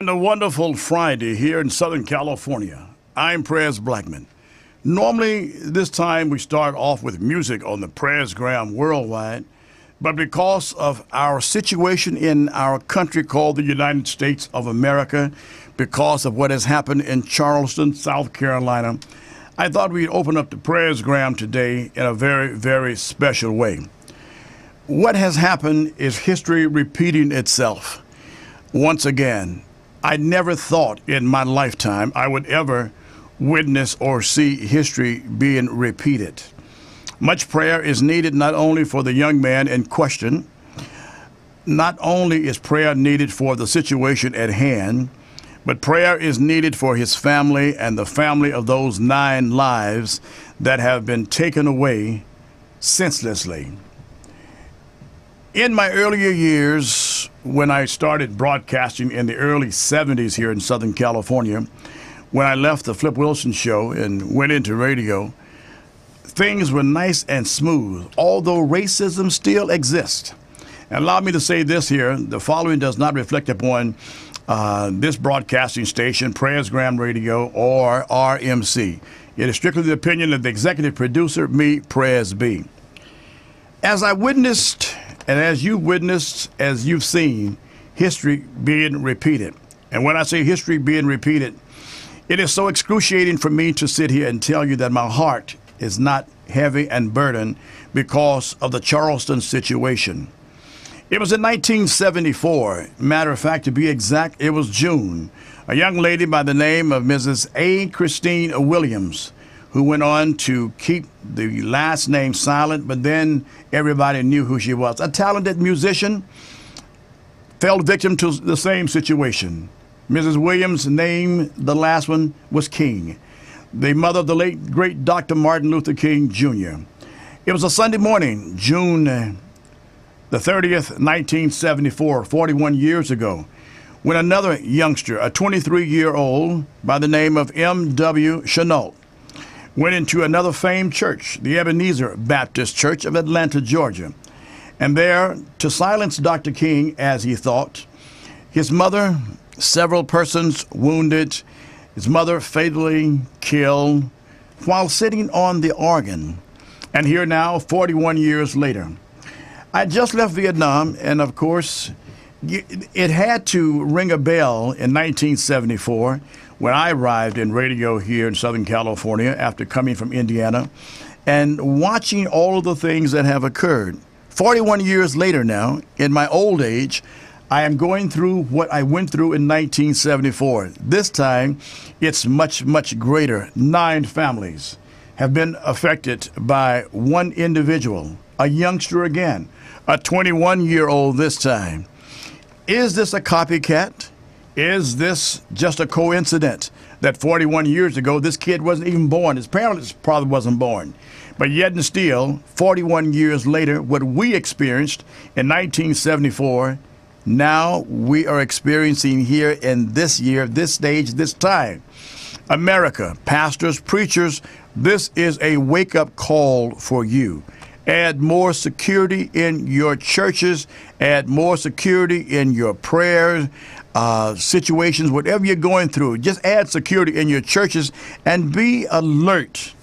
And a wonderful Friday here in Southern California. I'm Prez Blackmon. Normally, this time we start off with music on the Presgram worldwide, but because of our situation in our country called the United States of America, because of what has happened in Charleston, South Carolina, I thought we'd open up the Presgram today in a very, very special way. What has happened is history repeating itself. Once again, I never thought in my lifetime I would ever witness or see history being repeated. Much prayer is needed not only for the young man in question, not only is prayer needed for the situation at hand, but prayer is needed for his family and the family of those 9 lives that have been taken away senselessly. In my earlier years, when I started broadcasting in the early 70s here in Southern California, when I left the Flip Wilson show and went into radio, things were nice and smooth, although racism still exists. And allow me to say this here, the following does not reflect upon this broadcasting station, Presgram Radio, or RMC. It is strictly the opinion of the executive producer, me, Prez B. As I witnessed, and as you witnessed, as you've seen, history being repeated. And when I say history being repeated, it is so excruciating for me to sit here and tell you that my heart is not heavy and burdened because of the Charleston situation. It was in 1974, matter of fact, to be exact, it was June. A young lady by the name of Mrs. A. Christine Williams, who went on to keep the last name silent, but then everybody knew who she was. A talented musician, fell victim to the same situation. Mrs. Williams' name, the last one, was King, the mother of the late, great Dr. Martin Luther King, Jr. It was a Sunday morning, June the 30th, 1974, 41 years ago, when another youngster, a 23-year-old by the name of M.W. Chenault, went into another famed church, the Ebenezer Baptist Church of Atlanta, Georgia. And there, to silence Dr. King, as he thought, his mother, several persons wounded, his mother fatally killed while sitting on the organ. And here now, 41 years later. I just left Vietnam, and of course, it had to ring a bell in 1974 when I arrived in radio here in Southern California after coming from Indiana and watching all of the things that have occurred. 41 years later now, in my old age, I am going through what I went through in 1974. This time, it's much, much greater. 9 families have been affected by one individual, a youngster again, a 21-year-old this time. Is this a copycat? Is this just a coincidence that 41 years ago this kid wasn't even born? His parents probably wasn't born. But yet and still, 41 years later, what we experienced in 1974, now we are experiencing here in this year, this stage, this time. America, pastors, preachers, this is a wake-up call for you. Add more security in your churches, add more security in your prayers, situations, whatever you're going through. Just add security in your churches and be alert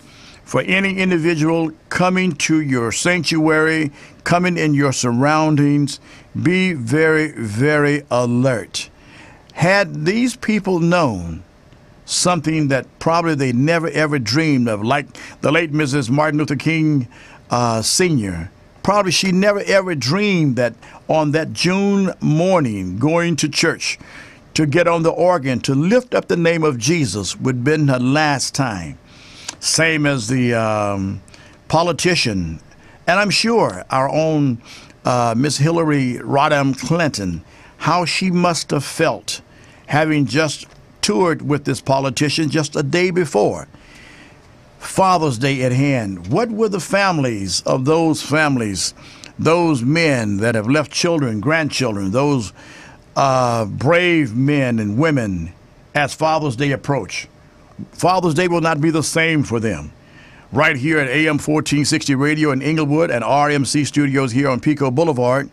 for any individual coming to your sanctuary, coming in your surroundings. Be very, very alert. Had these people known something that probably they never ever dreamed of, like the late Mrs. Martin Luther King Sr., probably she never ever dreamed that on that June morning, going to church, to get on the organ, to lift up the name of Jesus would have been her last time. Same as the politician, and I'm sure our own Miss Hillary Rodham Clinton, how she must have felt having just toured with this politician just a day before. Father's Day at hand. What were the families of those families, those men that have left children, grandchildren, those brave men and women as Father's Day approach? Father's Day will not be the same for them. Right here at AM 1460 Radio in Inglewood and RMC Studios here on Pico Boulevard,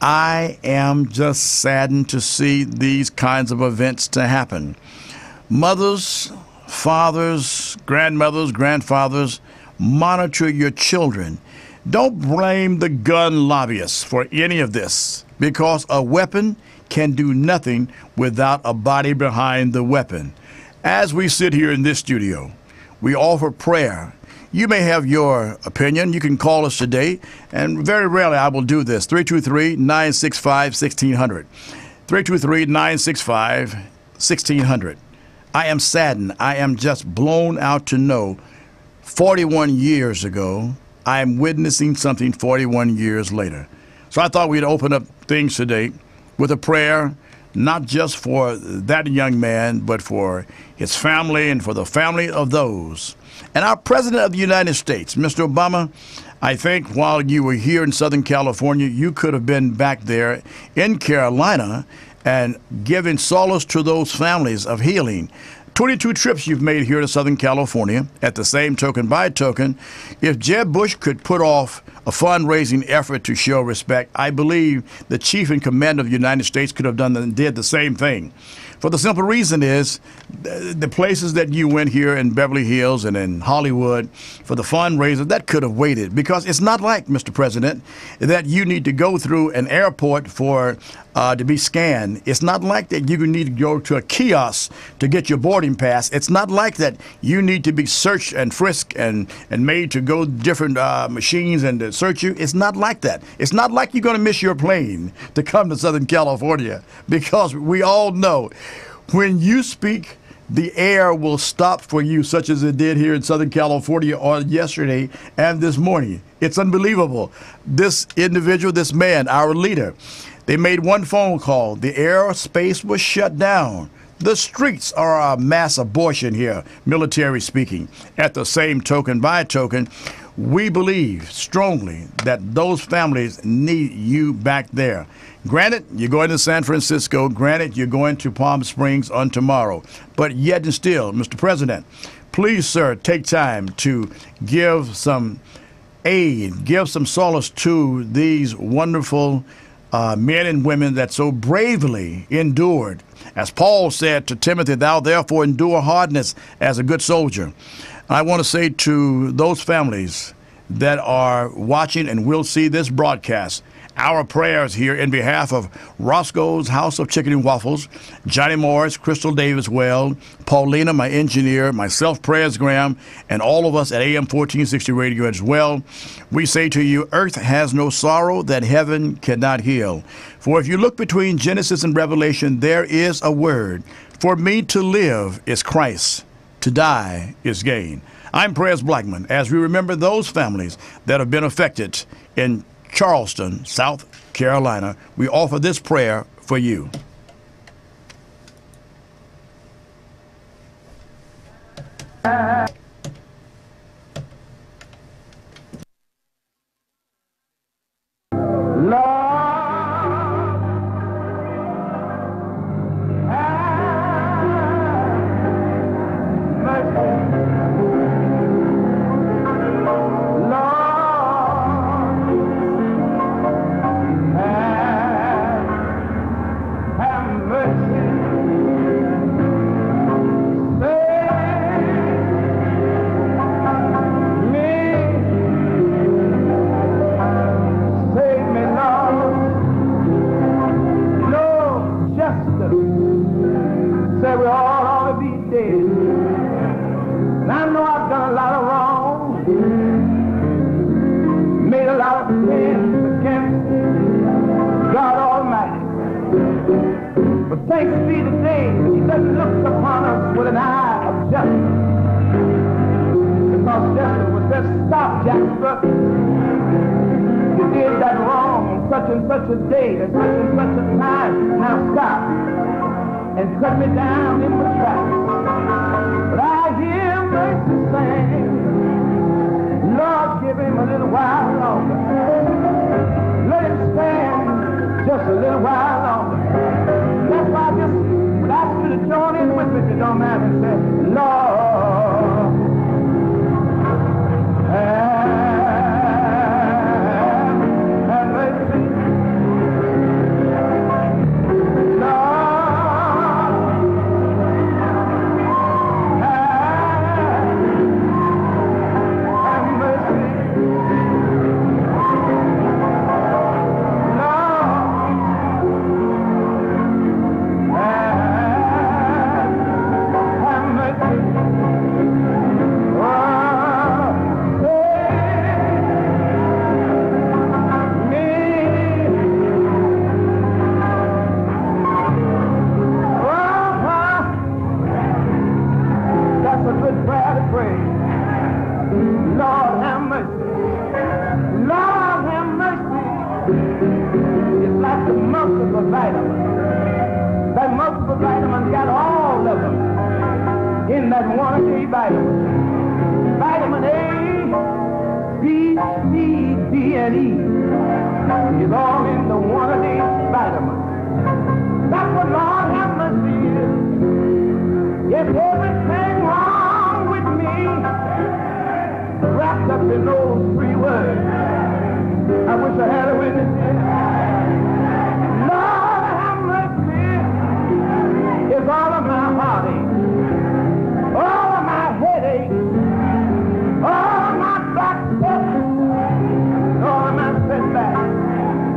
I am just saddened to see these kinds of events to happen. Mothers, fathers, grandmothers, grandfathers, monitor your children. Don't blame the gun lobbyists for any of this, because a weapon can do nothing without a body behind the weapon. As we sit here in this studio, we offer prayer. You may have your opinion. You can call us today, and very rarely I will do this. 323-965-1600. 323-965-1600. I am saddened. I am just blown out to know 41 years ago, I am witnessing something 41 years later. So I thought we'd open up things today with a prayer, not just for that young man, but for his family and for the family of those. And our President of the United States, Mr. Obama, I think while you were here in Southern California, you could have been back there in Carolina and given solace to those families of healing. 22 trips you've made here to Southern California. At the same token, by token, if Jeb Bush could put off a fundraising effort to show respect, I believe the Chief in Command of the United States could have done and did the same thing. For the simple reason is the places that you went here in Beverly Hills and in Hollywood for the fundraiser, that could have waited, because it's not like, Mr. President, that you need to go through an airport for to be scanned. It's not like that you need to go to a kiosk to get your boarding pass. It's not like that you need to be searched and frisked and made to go different machines and to search you. It's not like that. It's not like you're going to miss your plane to come to Southern California, because we all know when you speak, the air will stop for you, such as it did here in Southern California on yesterday and this morning. It's unbelievable. This individual, this man, our leader, they made one phone call. The airspace was shut down. The streets are a mass abortion here, military speaking. At the same token, by token, we believe strongly that those families need you back there. Granted, you're going to San Francisco. Granted, you're going to Palm Springs on tomorrow. But yet and still, Mr. President, please, sir, take time to give some aid, give some solace to these wonderful men and women that so bravely endured. As Paul said to Timothy, thou therefore endure hardness as a good soldier. I want to say to those families that are watching and will see this broadcast, our prayers here in behalf of Roscoe's House of Chicken and Waffles, Johnny Morris, Crystal Davis Well, Paulina, my engineer, myself, Presgram, and all of us at AM 1460 Radio as well. We say to you, earth has no sorrow that heaven cannot heal. For if you look between Genesis and Revelation, there is a word. For me to live is Christ, to die is gain. I'm Pres Blackmon. As we remember those families that have been affected in Charleston, South Carolina, we offer this prayer for you. Such a day, at such and such a time, now stop and cut me down in my tracks. But I hear mercy sing, Lord, give him a little while longer. Let him stand just a little while longer. That's why I just would ask you to join in with me if you don't mind and say, Lord, have mercy. vitamins. That multiple vitamins got all of them in that one a day vitamin. Vitamin A, B, C, D, and E is all in the one a day vitamin. That's what Lord have mercy is. If everything wrong with me wrapped up in those three words, I wish I had a witness here. Lord have mercy is all of my heartache, all of my headache, all of my back steps, all of my setbacks.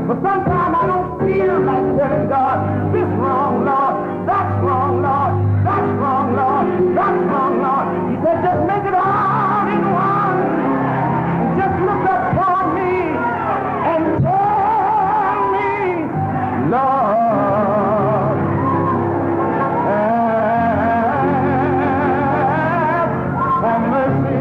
But sometimes I don't feel like telling God, this wrong, Lord, that's wrong, Lord, that's wrong, Lord, that's wrong, Lord. He said, just make it all in one. Just look up for me and tell me, Lord, have mercy.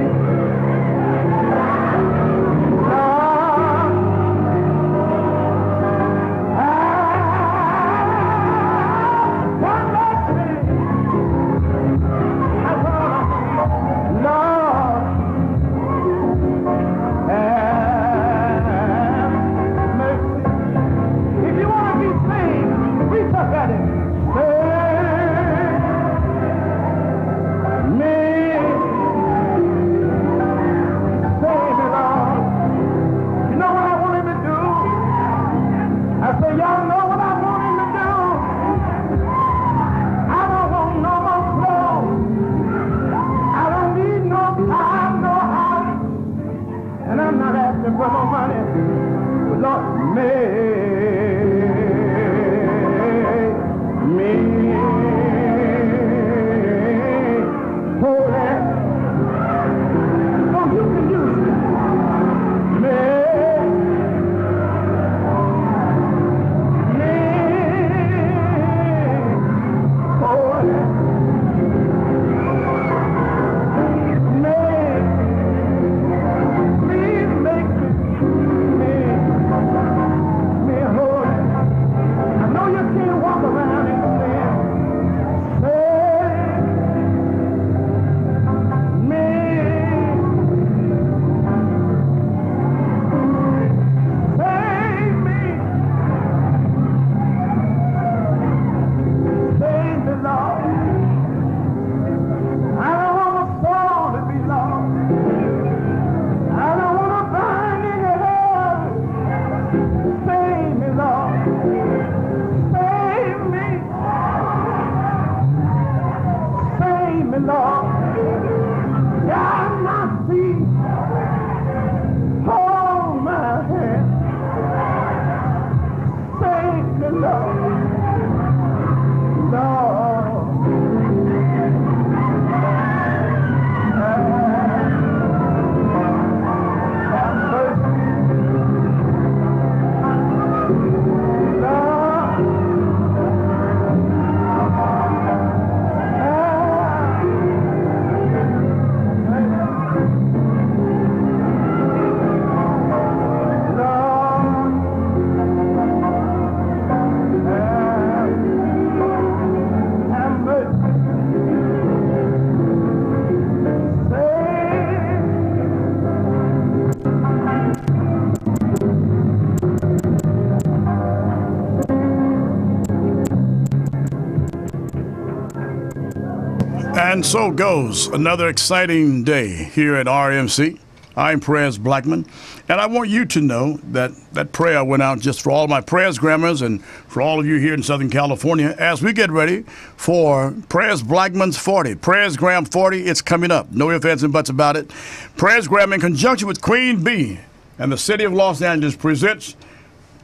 And so goes another exciting day here at RMC. I'm Pres Blackmon, and I want you to know that that prayer went out just for all my Presgrammers and for all of you here in Southern California as we get ready for Pres Blackmon's 40. Presgram 40, it's coming up. No ifs, ands, and buts about it. Presgram, in conjunction with Queen Bee and the City of Los Angeles, presents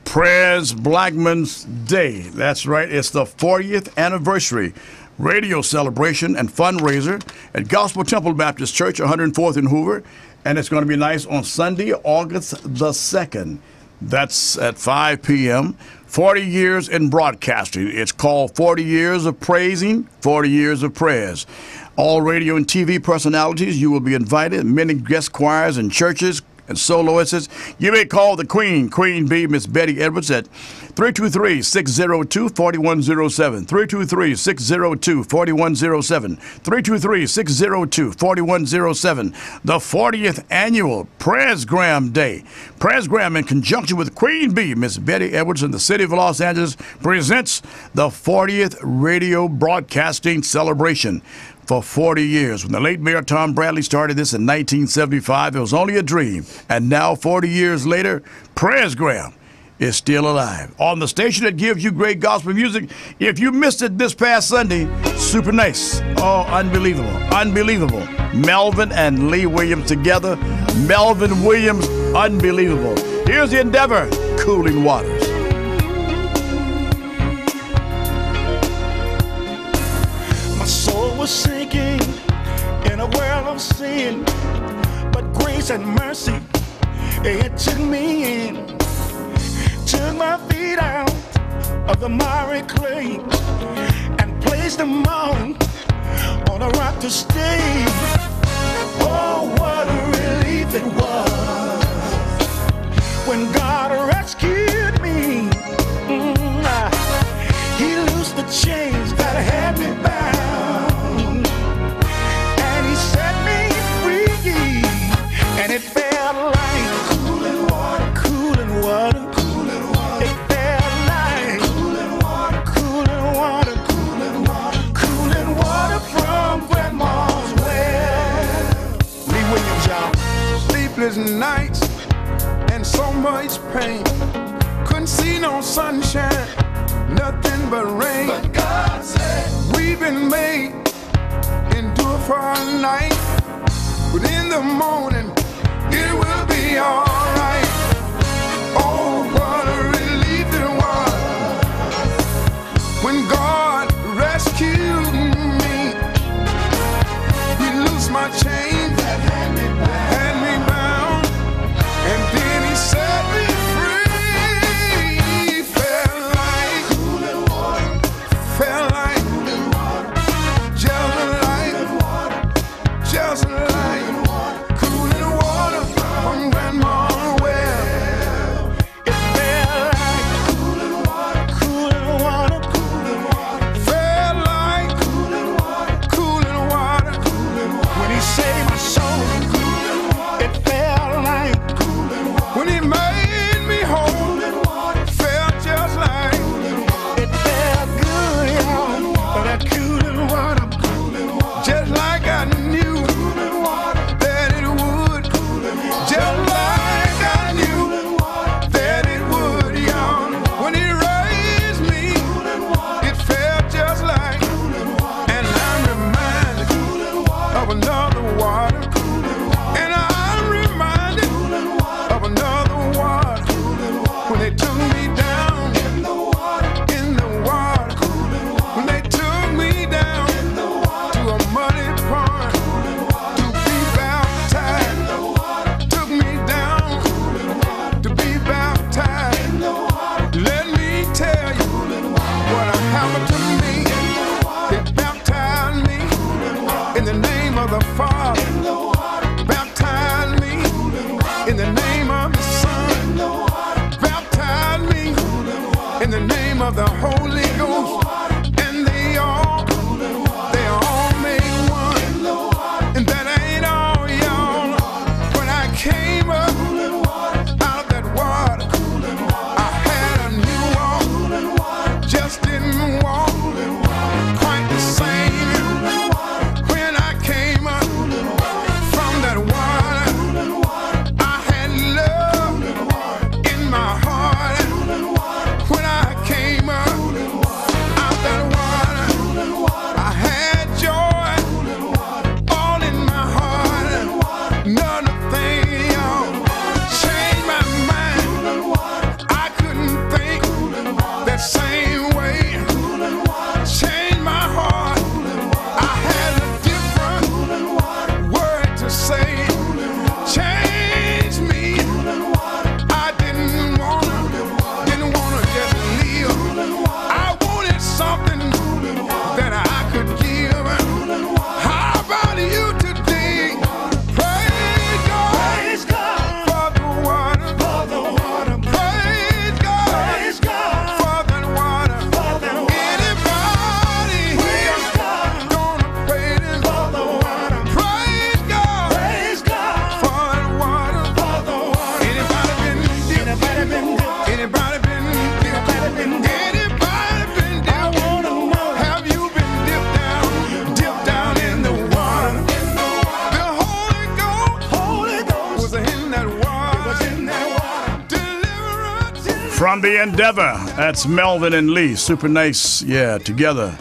Pres Blackmon's Day. That's right, it's the 40th anniversary radio celebration and fundraiser at Gospel Temple Baptist Church, 104th in Hoover. And it's going to be nice on Sunday, August the 2nd. That's at 5 p.m. 40 years in broadcasting. It's called 40 Years of Praising, 40 Years of Prayers. All radio and TV personalities, you will be invited. Many guest choirs and churches and soloists. You may call the Queen Bee, Miss Betty Edwards, at 323-602-4107, 323-602-4107, 323-602-4107. The 40th annual Presgram Day. Presgram, in conjunction with Queen Bee, Miss Betty Edwards, and the City of Los Angeles, presents the 40th Radio Broadcasting Celebration. For 40 years. When the late Mayor Tom Bradley started this in 1975, it was only a dream. And now, 40 years later, Presgram is still alive on the station that gives you great gospel music. If you missed it this past Sunday, super nice. Oh, unbelievable. Unbelievable. Melvin and Lee Williams together. Melvin Williams, unbelievable. Here's the Endeavor, Cooling Waters. Was sinking in a world of sin, but grace and mercy, it took me in, took my feet out of the miry clay and placed them on a rock to stay. Oh, what a relief it was when God rescued me. He loosed the chains that had me bound. And it felt like cooling water, cooling water, cooling water. It felt like cooling water, cooling water, cooling water, cooling water from Grandma's well. Lee Williams, y'all. Sleepless nights and so much pain. Couldn't see no sunshine, nothing but rain. But God said, we've been made, endure for a night, but in the morning it will be alright. Oh, what a relief it was when God rescued me. He loosed my chains that had me bound, and then He set me free. Felt like cooling water, felt like cooling water, just like from Grandma's well. It felt like cooling water, cooling water, cooling water. Felt like cooling water, cooling water, cooling water. When He saved my soul, cooling water. It felt like cooling water. When He made me whole, cooling water. Felt just like cooling water. It felt good, y'all. That cooling water, cooling water. Just like I knew cooling water that it would. Just like I knew that it would, y'all. When He raised me, it felt just like, and I'm reminded of another water, and I'm reminded of another water. When they took me down in the water, when they took me down to a muddy pond to be baptized. Took me down to be baptized. Let me tell you what happened to me. They baptized me in the name of the Father. Baptized me in the name of the Son. Baptized me in the name of the Holy Ghost. And they all made one. And that ain't all, y'all. When I came up out of that water, I had a new walk. Just didn't walk quite the same. When I came up from that water, I had love in my heart. When I came up From the Endeavor, that's Melvin and Lee. Super nice, yeah, together.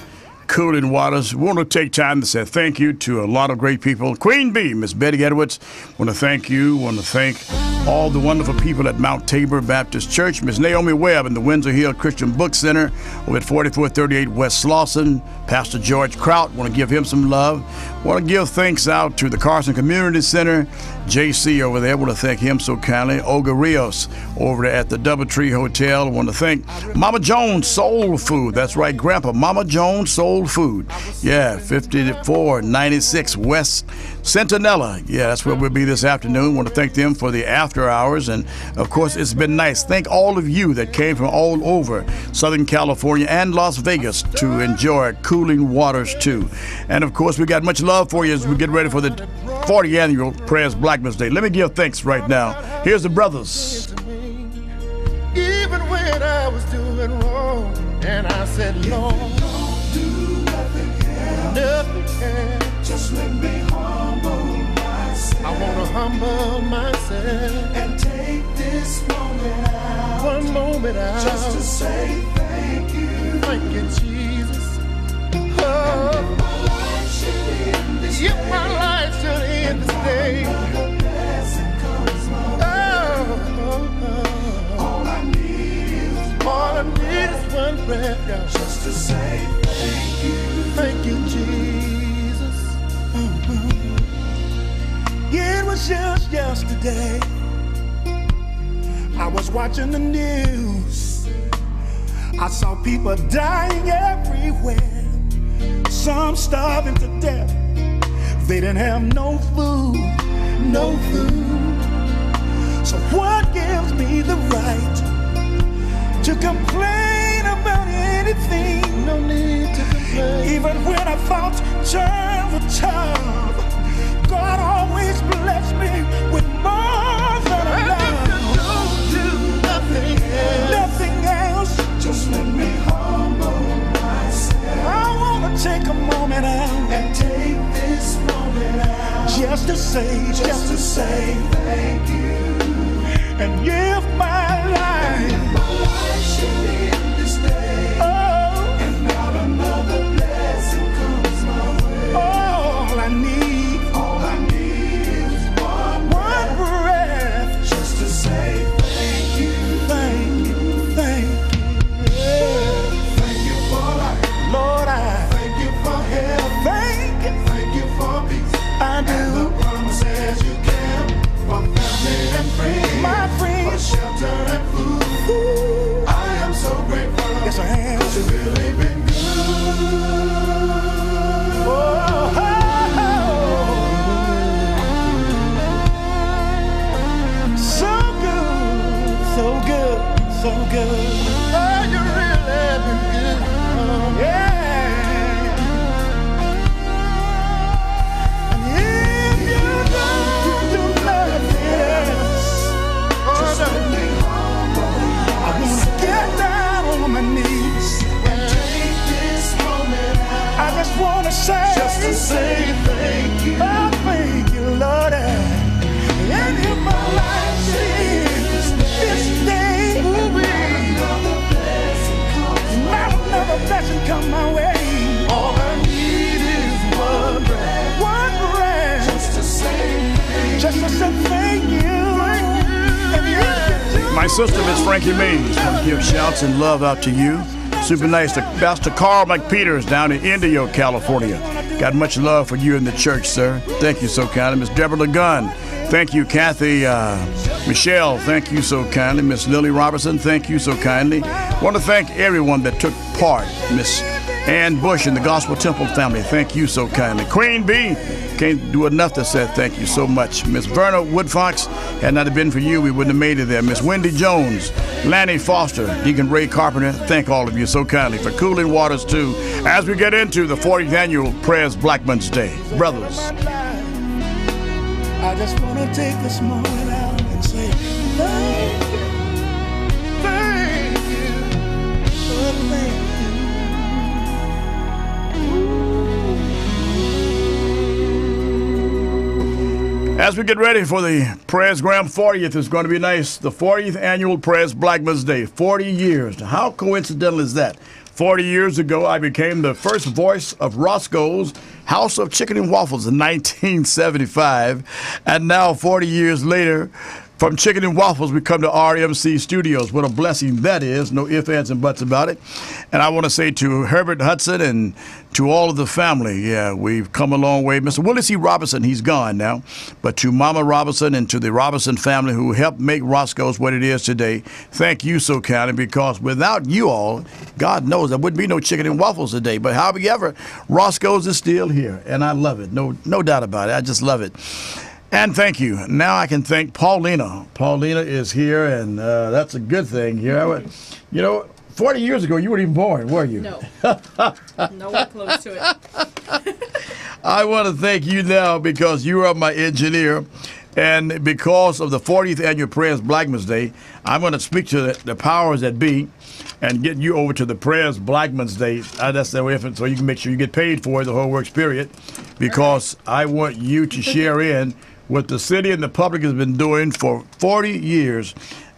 Cooling Waters. We want to take time to say thank you to a lot of great people. Queen Bee, Miss Betty Edwards, want to thank you. Want to thank all the wonderful people at Mount Tabor Baptist Church. Miss Naomi Webb in the Windsor Hill Christian Book Center over at 4438 West Slauson. Pastor George Kraut, want to give him some love. Want to give thanks out to the Carson Community Center. JC over there, want to thank him so kindly. Olga Rios over there at the Doubletree Hotel. Want to thank Mama Jones Soul Food. That's right, Grandpa. Mama Jones Soul Food. Yeah, 5496 West Centinela. Yeah, that's where we'll be this afternoon. Want to thank them for the after hours. And, of course, it's been nice. Thank all of you that came from all over Southern California and Las Vegas to enjoy Cooling Waters, too. And, of course, we got much love for you as we get ready for the 40th annual Prayers Blackman's Day. Let me give thanks right now. Here's the brothers. Even when I was doing wrong, and I said, Lord, don't do nothing else. Just let me humble myself. I want to humble myself and take this moment out. One moment out. Just to say thank you. Thank you, Jesus. Oh, my life should end this day. My life should end this day. All I need is one breath, God, just to say thank you. Thank you, Jesus. It was just yesterday. I was watching the news. I saw people dying everywhere. Some starving to death. They didn't have no food, no food. So what gives me the right to complain about anything? No need to complain. Even when I fought turn for tough, God always blessed me with more than enough. Don't do nothing else. Nothing else. Just let me humble myself. I want to take a moment out and take this moment out just to say thank you and give my life. This day, oh, and not another blessing comes my way. All I need is one breath, just to say thank you, thank you, thank you. Yeah. Thank you for life, Lord. I thank you for health, thank you for peace. I do. And the promises you kept for family and friends, my friends, for shelter and food. Ooh. So grateful. Yes, I am. 'Cause you've really been good. Oh, so good, so good, so good. Oh, you really been good. Oh, yeah. And if you don't do nothing else, just let me humble. I wanna get down on my knees and take this moment out. I just want to say thank you. Oh, thank you, Lord. And if my life is this day, not another blessing come my way. All I need is one breath, just to say thank you. My sister, Miss Frankie Mays, want to give shouts and love out to you. Super nice to Pastor Carl McPeters down in Indio, California. Got much love for you in the church, sir. Thank you so kindly. Miss Deborah LeGun, thank you. Kathy Michelle, thank you so kindly. Miss Lily Robertson, thank you so kindly. Want to thank everyone that took part. Miss Ann Bush and the Gospel Temple family, thank you so kindly. Queen Bee, can't do enough to say thank you so much. Miss Verna Woodfox, had not been for you, we wouldn't have made it there. Miss Wendy Jones, Lanny Foster, Deacon Ray Carpenter, thank all of you so kindly for Cooling Waters too, as we get into the 40th annual Prayers Blackman's Day. Brothers. I just want to take this moment out and say thank you, thank you, oh, thank you. As we get ready for the Presgram 40th, it's going to be nice. The 40th annual Pres Blackman's Day, 40 years. How coincidental is that? 40 years ago, I became the first voice of Roscoe's House of Chicken and Waffles in 1975. And now, 40 years later, from Chicken and Waffles, we come to RMC Studios. What a blessing that is. No ifs, ands, and buts about it. And I want to say to Herbert Hudson and to all of the family, yeah, we've come a long way. Mr. Willie C. Robinson, he's gone now. But to Mama Robinson and to the Robinson family who helped make Roscoe's what it is today, thank you so kindly, because without you all, God knows there wouldn't be no Chicken and Waffles today. But however, Roscoe's is still here, and I love it. No doubt about it. I just love it. And thank you. Now I can thank Paulina. Paulina is here, and that's a good thing here. You know, 40 years ago, you weren't even born, were you? No. Nowhere close to it. I want to thank you now because you are my engineer. And because of the 40th annual Pres Blackman's Day, I'm going to speak to the powers that be and get you over to the Pres Blackman's Day. That's the way, so you can make sure you get paid for the whole works period, because I want you to share in what the city and the public has been doing for 40 years.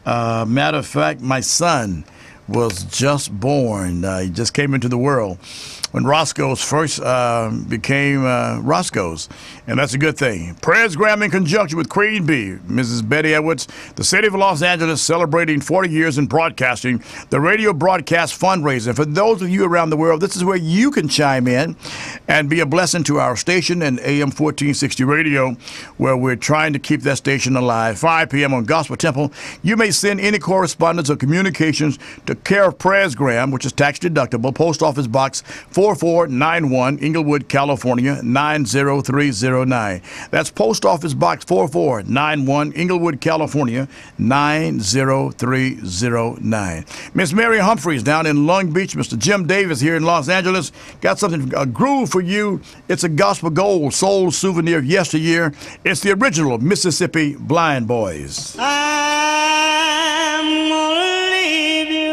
Matter of fact, my son was just born. He just came into the world when Roscoe's first became Roscoe's, and that's a good thing. Presgram in conjunction with Queen Bee, Mrs. Betty Edwards, the city of Los Angeles celebrating 40 years in broadcasting, the radio broadcast fundraiser. For those of you around the world, this is where you can chime in and be a blessing to our station and AM 1460 radio, where we're trying to keep that station alive. 5 p.m. on Gospel Temple. You may send any correspondence or communications to care of Presgram, which is tax deductible, Post Office Box 4491, Inglewood, California, 90309. That's Post Office Box 4491, Inglewood, California, 90309. Miss Mary Humphreys down in Long Beach. Mr. Jim Davis here in Los Angeles. Got something, a groove for you. It's a gospel gold soul souvenir of yesteryear. It's the original Mississippi Blind Boys. I'm gonna leave you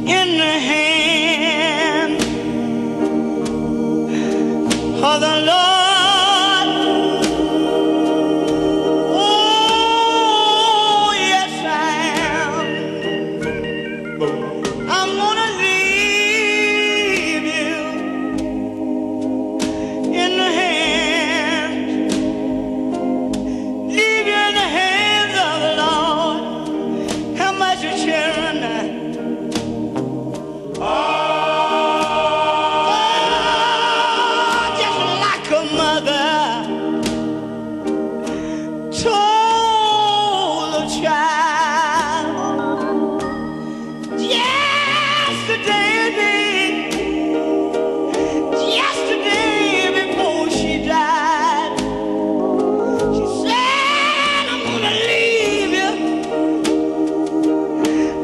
in the hand of the Lord. Oh, yes, I am. I'm gonna leave you in the hand. Leave you in the hands of the Lord. How much you children now? Just like a mother told a child yesterday before she died. She said, I'm gonna leave you.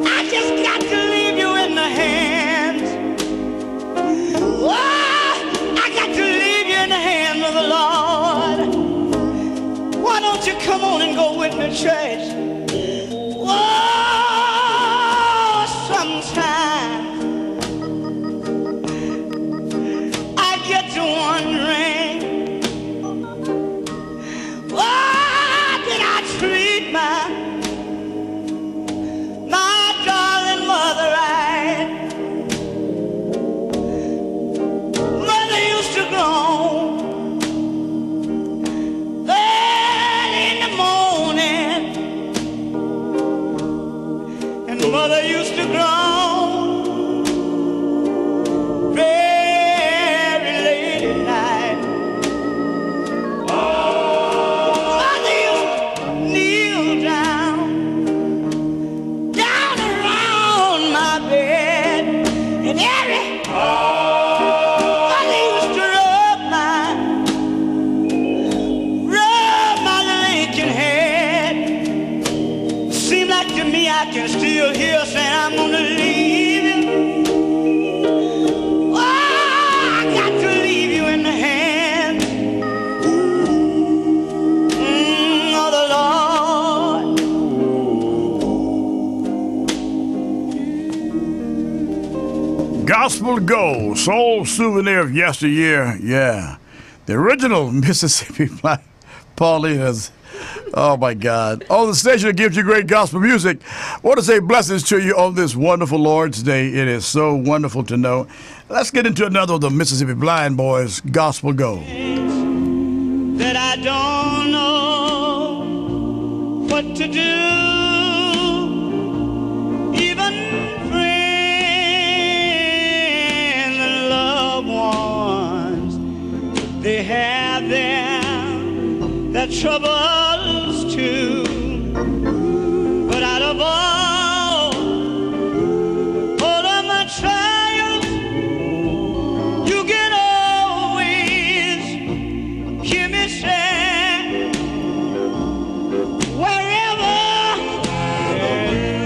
I just got to leave you in the hands. Oh, I got to leave you in the hands of the Lord. Why don't you come on and go with me, church? Oh, sometimes I get to wondering, why did I treat my darling mother right? Mother used to groan early in the morning, and mother used to groan Gospel Go, soul souvenir of yesteryear. Yeah. The original Mississippi Black Paulinas. Oh, my God. On the station that gives you great gospel music, I want to say blessings to you on this wonderful Lord's Day. It is so wonderful to know. Let's get into another of the Mississippi Blind Boys, Gospel Go. That I don't know what to do. Even friends and loved ones, they have their troubles too. But out of all of my trials, you can always hear me say, wherever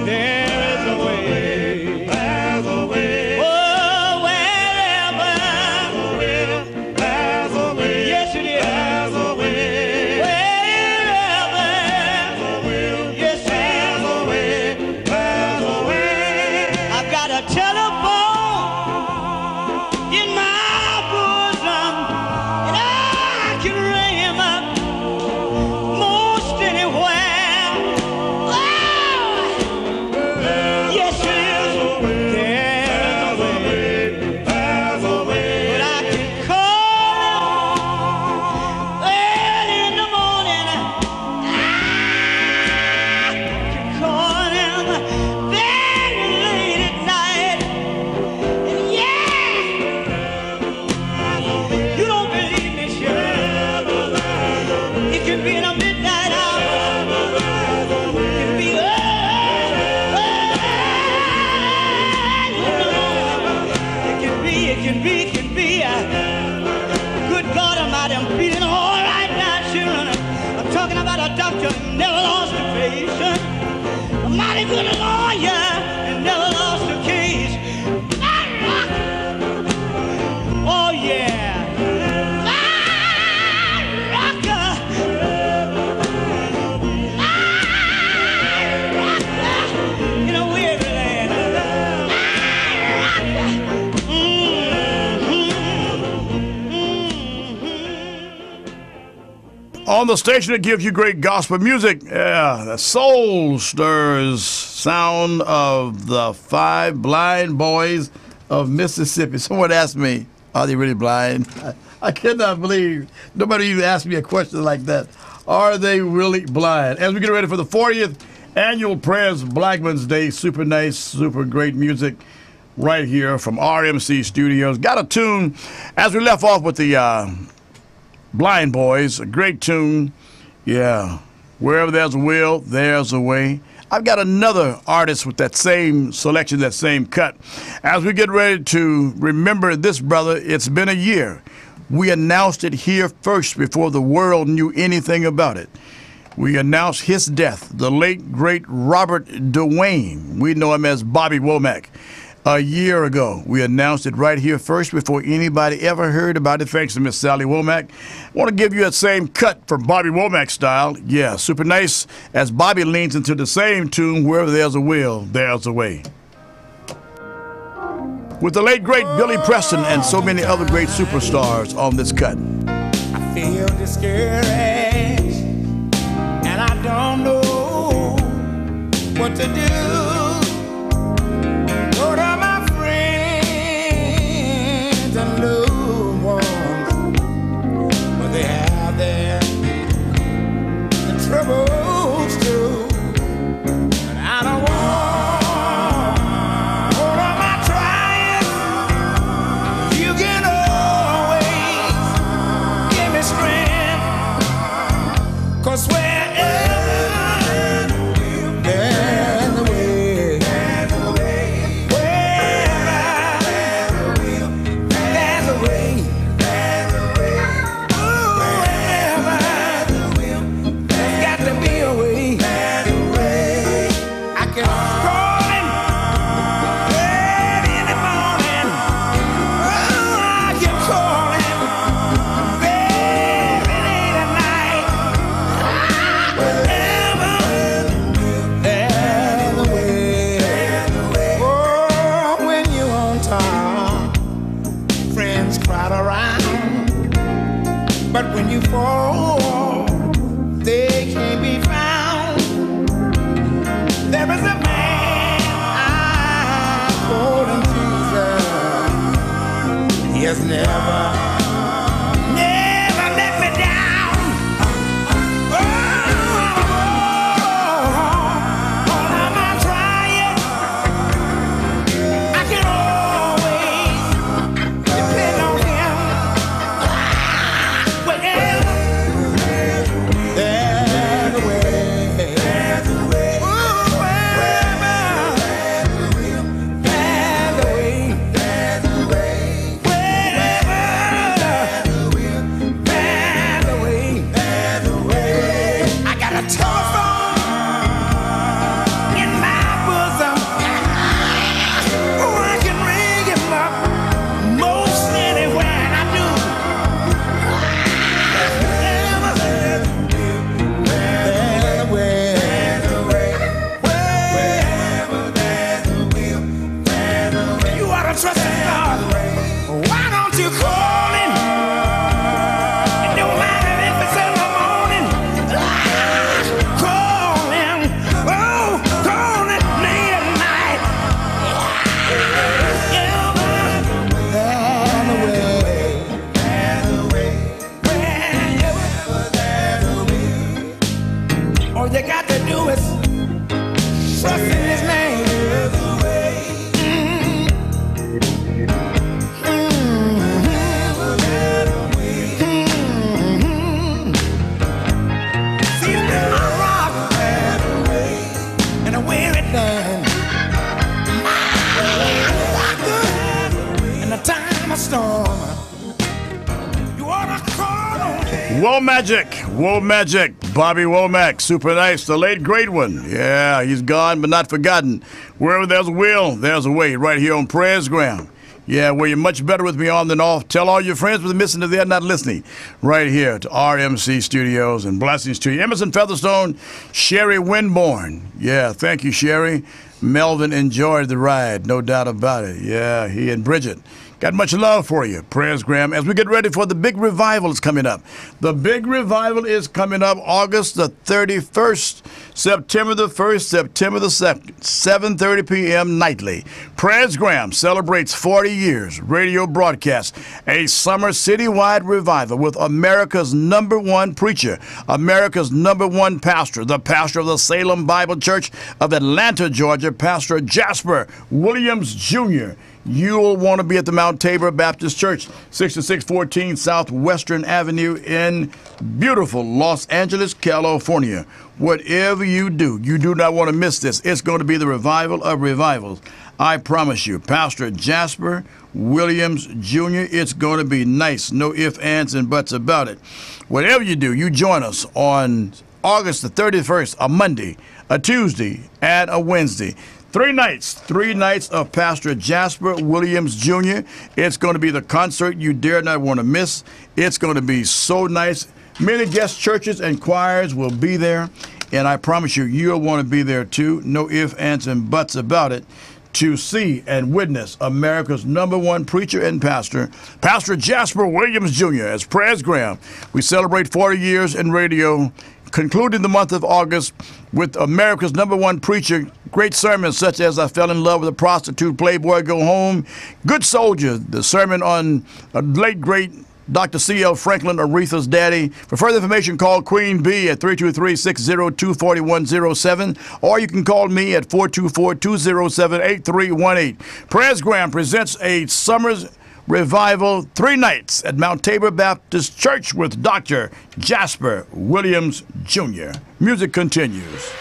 there is a way, there's a way. Oh, wherever there's a way. Yes, it is. There's a way. Wherever, yes, there's a way. There's a way. I've got a telephone in my bosom, and I can ring him up most anywhere. Oh, yes, it is. There's a way. There's a way. But I can call him early in the morning. I can call him very late at night. And yeah, you don't believe me, sure. It can be in a midnight hour. It can be it can be. Good God Almighty, I'm feeling all right now, children. I'm talking about a doctor who never lost a patient, a mighty good lawyer and never lost a case. Oh yeah, rocker, in a weary land. On the station that gives you great gospel music, yeah, the soul stirs sound of the 5 blind boys of Mississippi. Someone asked me, are they really blind? I cannot believe nobody even asked me a question like that. Are they really blind? As we get ready for the 40th annual Prayers Blackmon's Day, super nice, super great music right here from RMC Studios. Got a tune as we left off with the Blind Boys, a great tune. Yeah, wherever there's a will, there's a way. I've got another artist with that same selection, that same cut. As we get ready to remember this brother, it's been a year. We announced it here first before the world knew anything about it. We announced his death, the late, great Robert Dwayne. We know him as Bobby Womack. A year ago, we announced it right here first before anybody ever heard about it, thanks to Miss Sally Womack. I want to give you that same cut for Bobby Womack style. Yeah, super nice as Bobby leans into the same tune, wherever there's a will, there's a way. With the late, great Billy Preston and so many other great superstars on this cut. I feel discouraged, and I don't know what to do. Lord, all my friends and loved ones, but they have their troubles too. And I don't want all of my trials. You can always give me strength, 'cause wherever there's a way, there's a way. Wherever there's a way, there's a way. Ooh, wherever there's got to be a way, there's a way. I can call him early in the morning. Oh, I can call him very late at night. Wherever there's a way. Oh, when you're on time. But when you fall, they can't be found. There is a man I call him Jesus. He has never let me down. Oh, I'm trying. I can always depend on him. Whenever there's a way. Ooh, wherever there's a way. I got a telephone in my bosom. Oh, I can ring him up most anywhere, and I do. There's a way. You ought to trust in God. Why don't you call him? It don't matter if it's in the morning. Call him. Oh, call him late at night. All you got to do is trust in his name. He's been my rock and a weary man. In the time of storm, you ought to call on him. Womack, Bobby Womack, super nice, the late great one. Yeah, he's gone but not forgotten. Wherever there's a will, there's a way. Right here on Presgram. Yeah, where you're much better with me on than off. Tell all your friends with missing if they're not listening. Right here to RMC Studios and blessings to you. Emerson Featherstone, Sherry Winborn. Yeah, thank you, Sherry. Melvin enjoyed the ride, no doubt about it. Yeah, he and Bridget. Got much love for you, Presgram, as we get ready for the big revival is coming up. The big revival is coming up August the 31st, September the 1st, September the 2nd, 7:30 p.m. nightly. Presgram celebrates 40 years radio broadcast, a summer citywide revival with America's #1 preacher, America's #1 pastor, the pastor of the Salem Bible Church of Atlanta, Georgia, Pastor Jasper Williams Jr. You'll want to be at the Mount Tabor Baptist Church, 6614 Southwestern Avenue in beautiful Los Angeles, California. Whatever you do not want to miss this. It's going to be the revival of revivals. I promise you, Pastor Jasper Williams Jr., it's going to be nice. No ifs, ands, and buts about it. Whatever you do, you join us on August the 31st, a Monday, a Tuesday, and a Wednesday. 3 nights of Pastor Jasper Williams Jr. It's going to be the concert you dare not want to miss. It's going to be so nice. Many guest churches and choirs will be there, and I promise you, you'll want to be there too. No ifs, ands, and buts about it. To see and witness America's #1 preacher and pastor, Pastor Jasper Williams Jr. as Presgram. We celebrate 40 years in radio, concluding the month of August with America's #1 preacher. Great sermons such as I Fell in Love with a Prostitute, Playboy Go Home, Good Soldier, the sermon on a late great Dr. C.L. Franklin, Aretha's daddy. For further information, call Queen Bee at 323-602-4107, or you can call me at 424-207-8318. Presgram presents a summer's revival, 3 nights at Mount Tabor Baptist Church with Dr. Jasper Williams Jr. Music continues.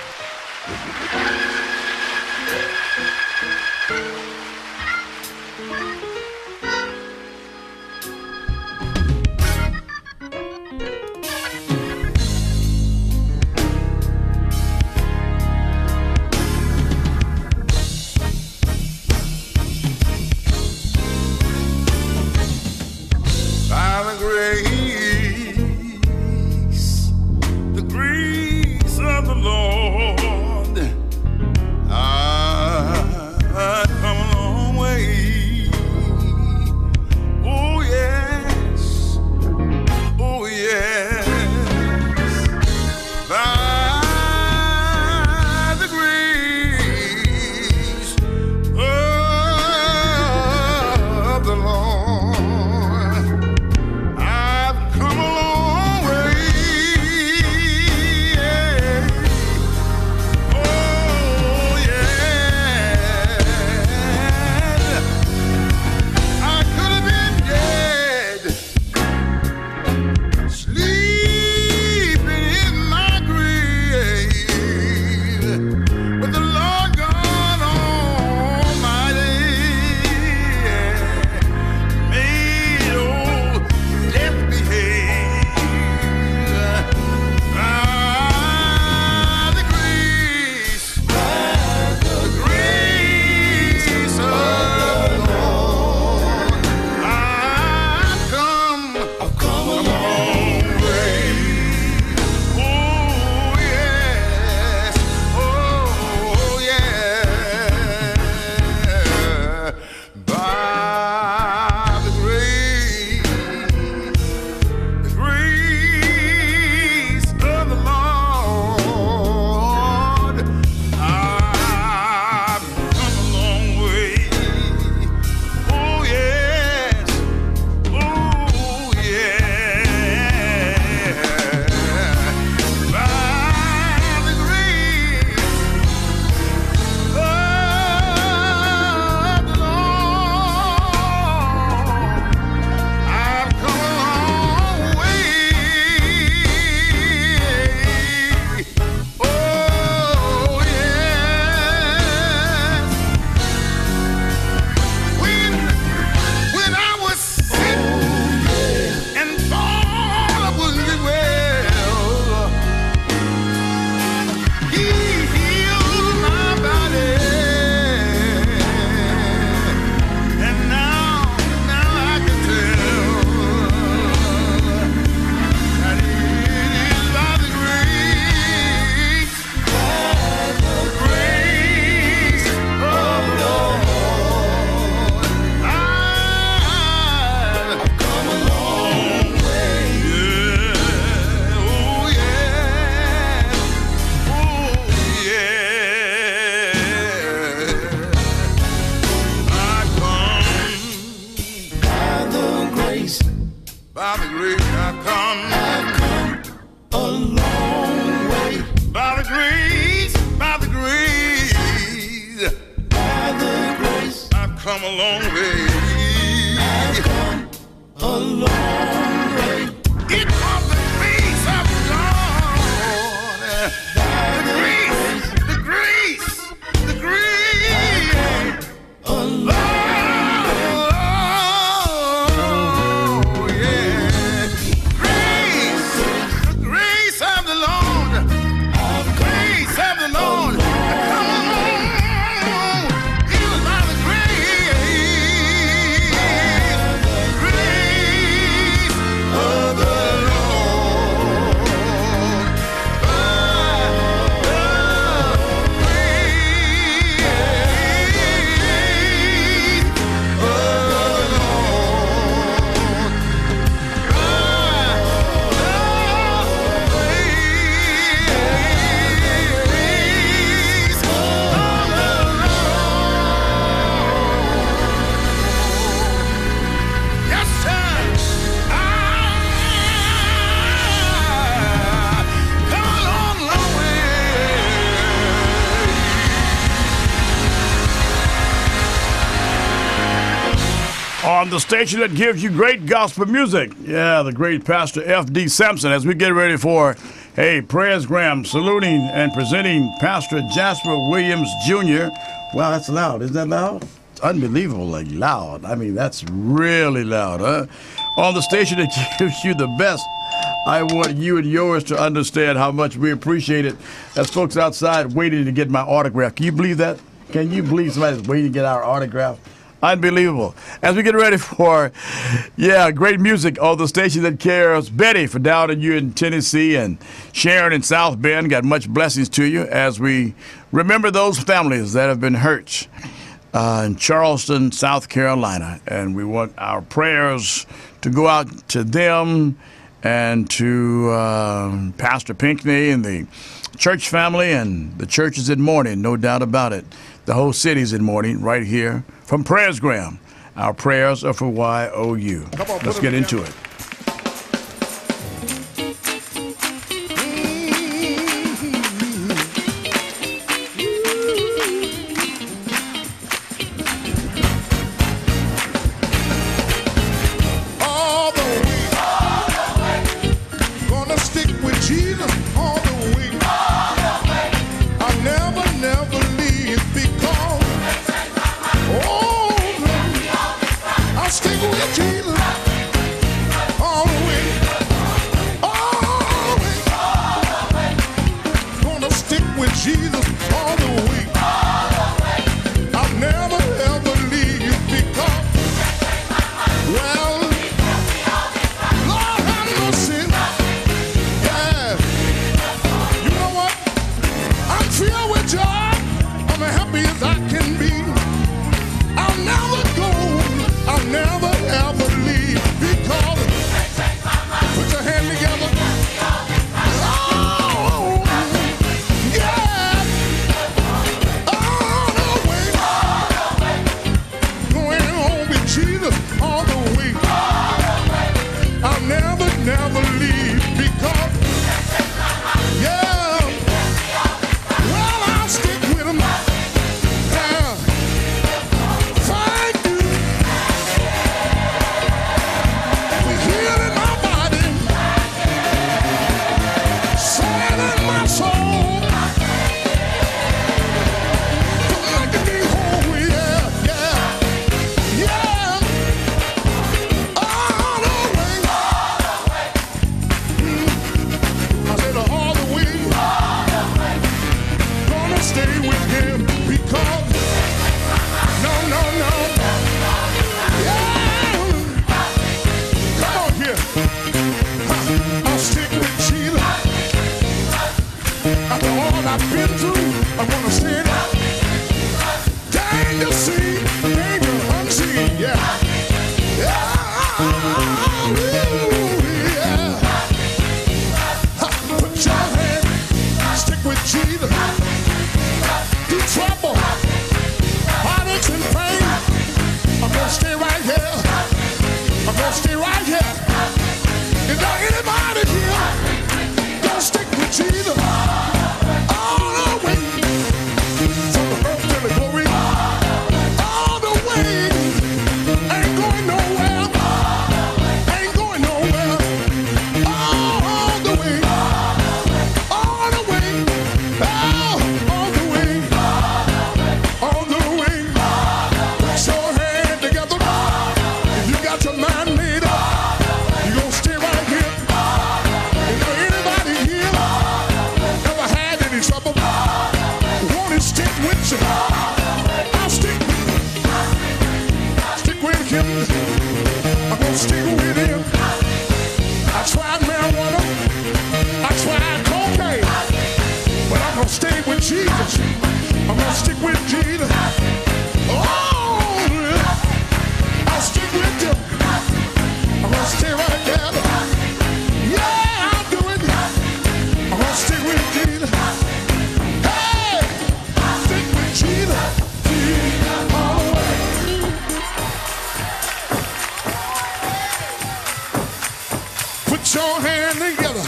The grace of the Lord By the grace I've come a long way. By the grace, by the grace, by the grace, I've come a long way. I've come a long way. It was the grace of the Lord. The grace, the grace, alone. On the station that gives you great gospel music. Yeah, the great Pastor F.D. Sampson, as we get ready for, Presgram, saluting and presenting Pastor Jasper Williams Jr. Wow, that's loud. Isn't that loud? It's unbelievably loud. I mean, that's really loud, huh? On the station that gives you the best. I want you and yours to understand how much we appreciate it. As folks outside waiting to get my autograph. Can you believe that? Can you believe somebody's waiting to get our autograph? Unbelievable. As we get ready for, great music on the station that cares. Betty for down in you in Tennessee, and Sharon in South Bend, got much blessings to you as we remember those families that have been hurt in Charleston, South Carolina. And we want our prayers to go out to them and to Pastor Pinckney and the church family, and the church is in mourning, no doubt about it. The whole city's in mourning right here from Presgram. Our prayers are for YOU. Let's get into it. All the way. Gonna stick with Jesus all the way. I'll never leave because I'll stick with Jesus all the way. All the way. Gonna stick with Jesus all the way. I'll never ever leave because, well, Lord have mercy. Yeah. You know what? I'm filled with joy. I'm happy as I can be. I'll never go. I'll never ever leave because, put your hand together. Oh, yeah. All the way. Going home with Jesus all the way. I'll never leave because, yeah. Well, I'll stick with him. Yeah. Thank you. For healing my body, saving my soul, for making me whole. Yeah. him. I'm gonna stick with him. I tried marijuana. I tried cocaine. But I'm gonna stay with Jesus. I'm gonna stick with Jesus. Oh, I'll stick with him. I'm gonna stay right there. Yeah, I'll do it. I'm gonna stick with Jesus. Hey, stick with Jesus. Jesus all the way. Put your hand together.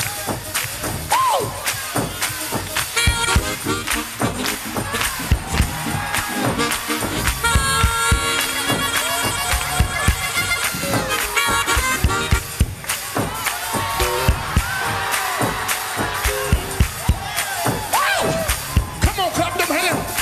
Oh! Come on, clap them hands.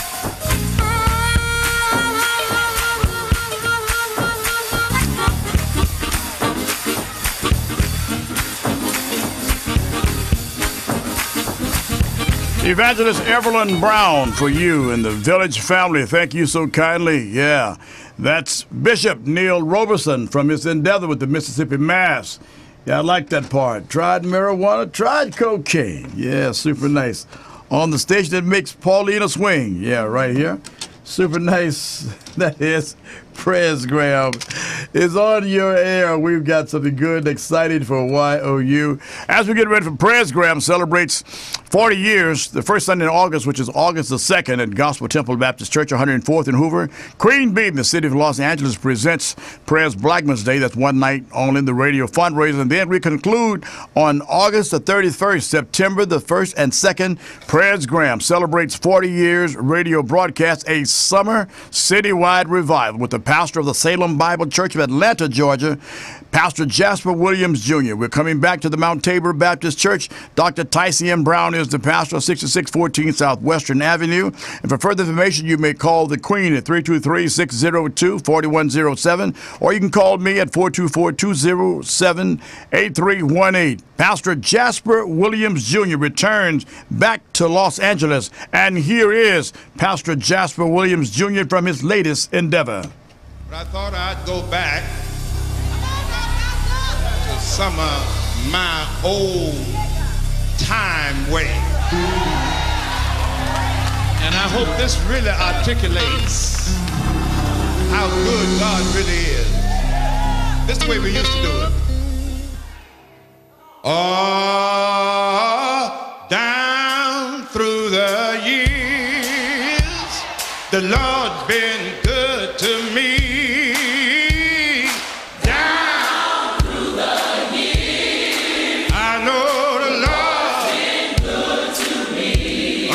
Evangelist Evelyn Brown for you and the Village family. Thank you so kindly. Yeah, that's Bishop Neil Roberson from his endeavor with the Mississippi Mass. Yeah, I like that part. Tried marijuana, tried cocaine. Yeah, super nice. On the station that makes Paulina swing. Yeah, right here. Super nice. That is Presgram. Is on your air. We've got something good and exciting for YOU. As we get ready for Presgram celebrates 40 years, the first Sunday in August, which is August the 2nd at Gospel Temple Baptist Church, 104th in Hoover. Queen Bee in the city of Los Angeles presents Pres Blackmon's Day. That's one night only in the radio fundraiser. And then we conclude on August the 31st, September the 1st and 2nd. Presgram celebrates 40 years radio broadcast, a summer citywide revival with the pastor of the Salem Bible Church of Atlanta, Georgia, Pastor Jasper Williams, Jr. We're coming back to the Mount Tabor Baptist Church. Dr. Tyson M. Brown is the pastor of 6614 Southwestern Avenue. And for further information, you may call the Queen at 323-602-4107, or you can call me at 424-207-8318. Pastor Jasper Williams, Jr. returns back to Los Angeles. And here is Pastor Jasper Williams, Jr. from his latest endeavor. But I thought I'd go back to some of my old time way. And I hope this really articulates how good God really is. This is the way we used to do it. Oh, down through the years, the Lord's been good to me. Down through the years, I know the Lord's been good to me.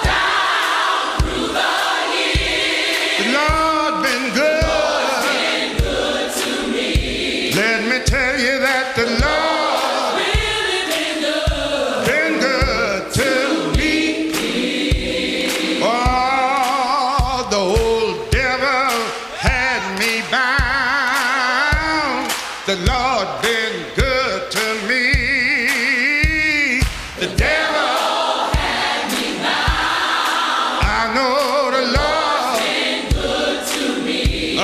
Down through the years, the Lord's been good to me. Let me tell you that the Lord the Lord been good to me. The devil had me bound. I know the Lord been good to me. The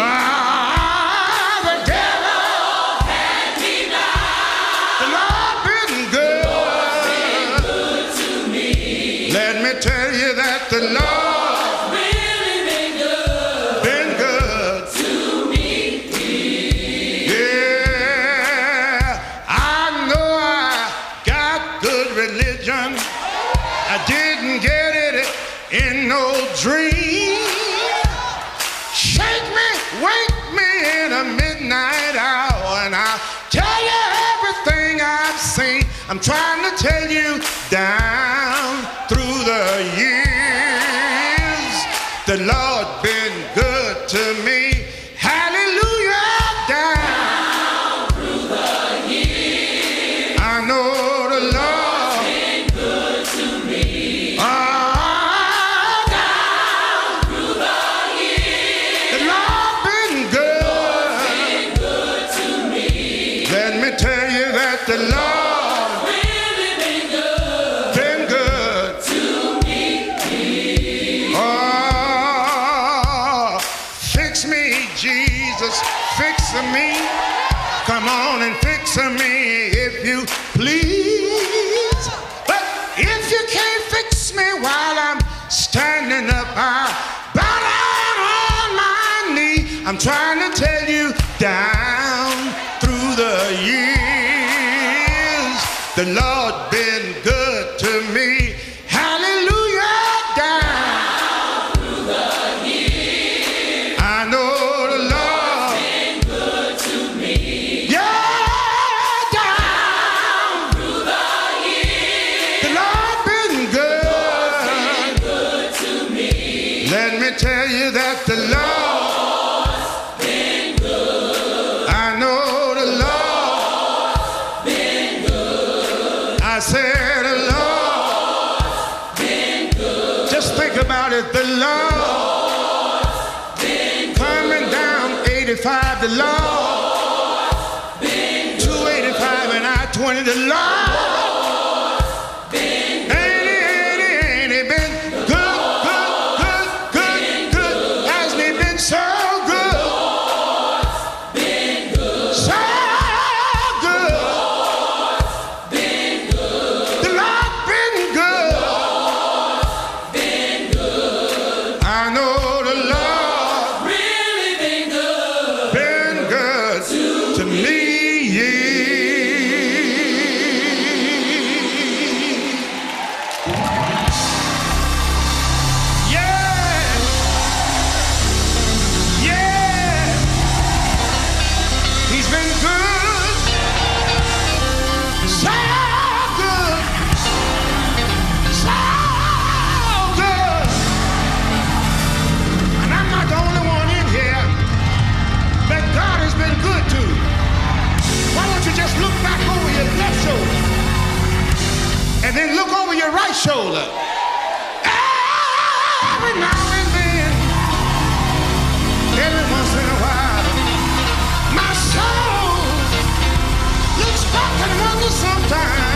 devil had me bound. The Lord been good to me. Let me tell you that the Lord me, Jesus, fix me. Come on and fix me if you please. But if you can't fix me while I'm standing up, I'll bow down on my knee. I'm trying to tell you, down through the years, the Lord been good to me. Hallelujah, down through the years, I know the Lord been good to me. Yeah, down through the years, the Lord been good to me. Let me tell you that the Lord's been good. I know the Lord's been good. I said the Lord's been good. Just think about it, the Lord's been good. Coming down 85, the Lord's been good. 285 and I-20, the Lord's been good. Ain't he been good, good? Hasn't he been so good? Been good. So good. Been good. The Lord been good. Been good. I know the Lord really been good to me. Yeah, he's been good, so good, so good. And I'm not the only one in here that God has been good to. Why don't you just look back over your left shoulder and then look over your right shoulder? Every now and then, every once in a while, my soul looks back and wonders sometimes.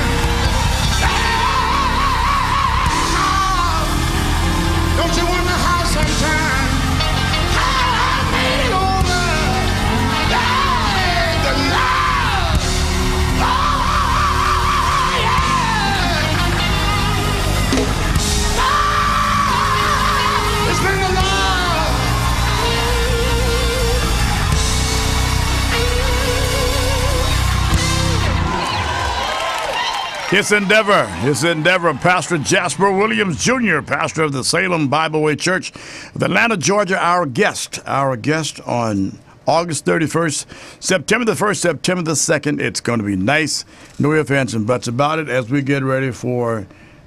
Don't you wonder how sometimes how I made it over? Hey, the love. Oh, yeah. It's been the love. His endeavor, Pastor Jasper Williams Jr., pastor of the Salem Bible Way Church of Atlanta, Georgia, our guest on August 31st, September the 1st, September the 2nd. It's going to be nice. No ifs, ands, and buts about it as we get ready for,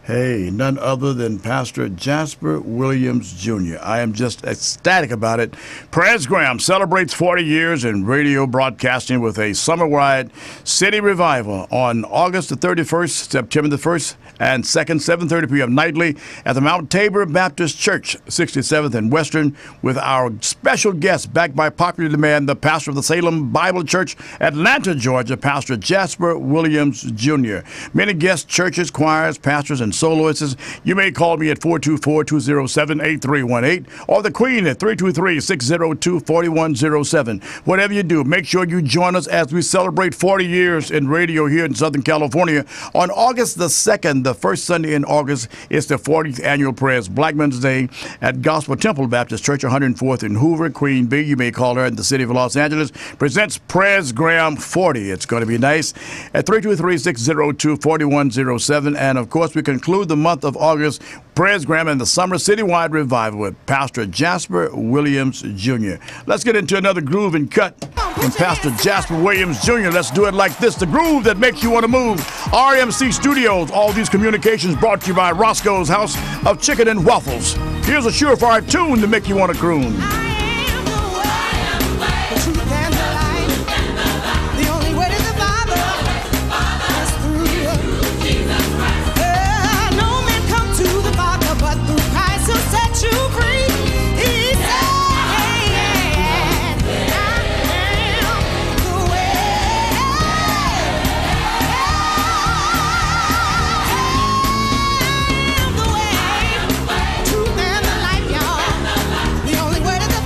none other than Pastor Jasper Williams Jr. I am just ecstatic about it. Presgram celebrates 40 years in radio broadcasting with a summer-wide city revival on August the 31st, September the 1st, and 2nd, 7:30 p.m. nightly at the Mount Tabor Baptist Church, 67th and Western, with our special guest, backed by popular demand, the pastor of the Salem Bible Church, Atlanta, Georgia, Pastor Jasper Williams Jr. Many guest churches, choirs, pastors, and soloists. You may call me at 424-207-8318 or the Queen at 323-602-4107. Whatever you do, make sure you join us as we celebrate 40 years in radio here in Southern California. On August the 2nd, the first Sunday in August, is the 40th annual Prayers Blackmon's Day at Gospel Temple Baptist Church, 104th in Hoover. Queen Bee, you may call her in the city of Los Angeles, presents Presgram 40. It's going to be nice at 323-602-4107. And of course, we conclude the month of August, Presgram and the Summer Citywide Revival with Pastor Jasper Williams Jr. Let's get into another groove and cut from Pastor Jasper Williams Jr. Let's do it like this, the groove that makes you want to move. RMC Studios, all these communications brought to you by Roscoe's House of Chicken and Waffles. Here's a surefire tune to make you want to croon. The only way to the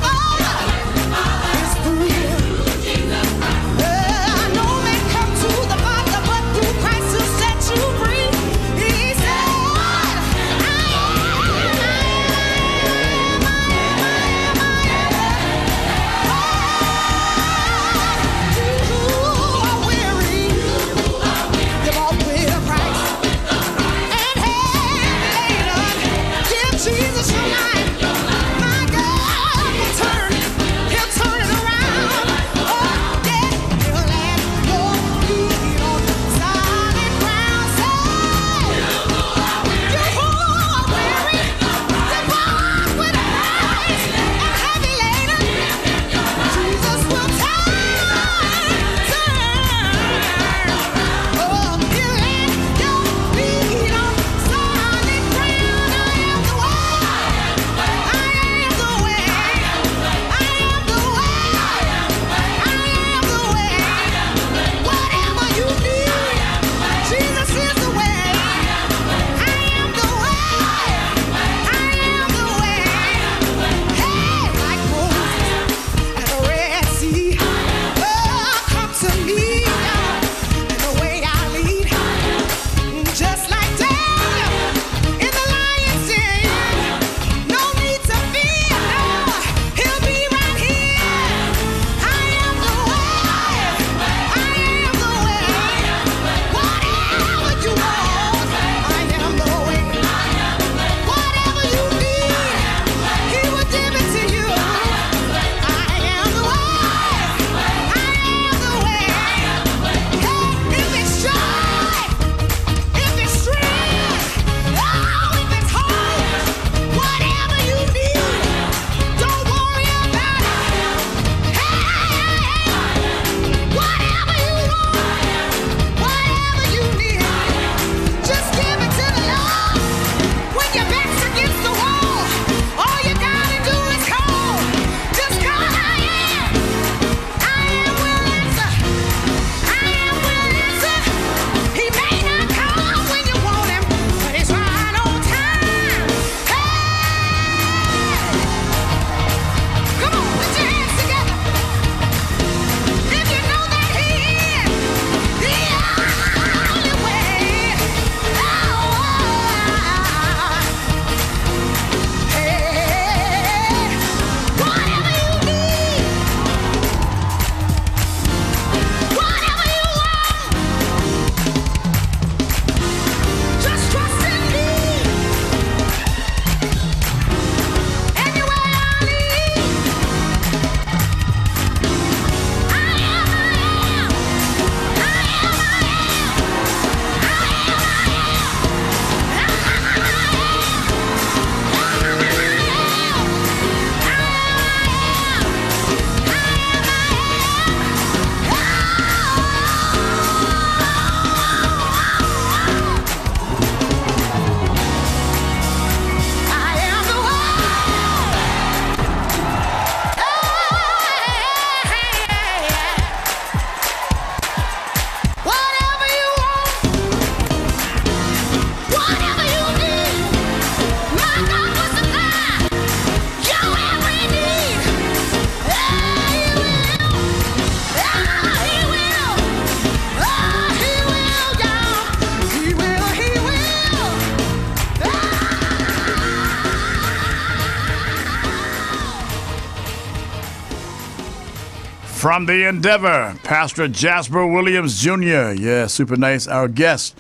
From the Endeavor, Pastor Jasper Williams Jr. Yeah, super nice. Our guest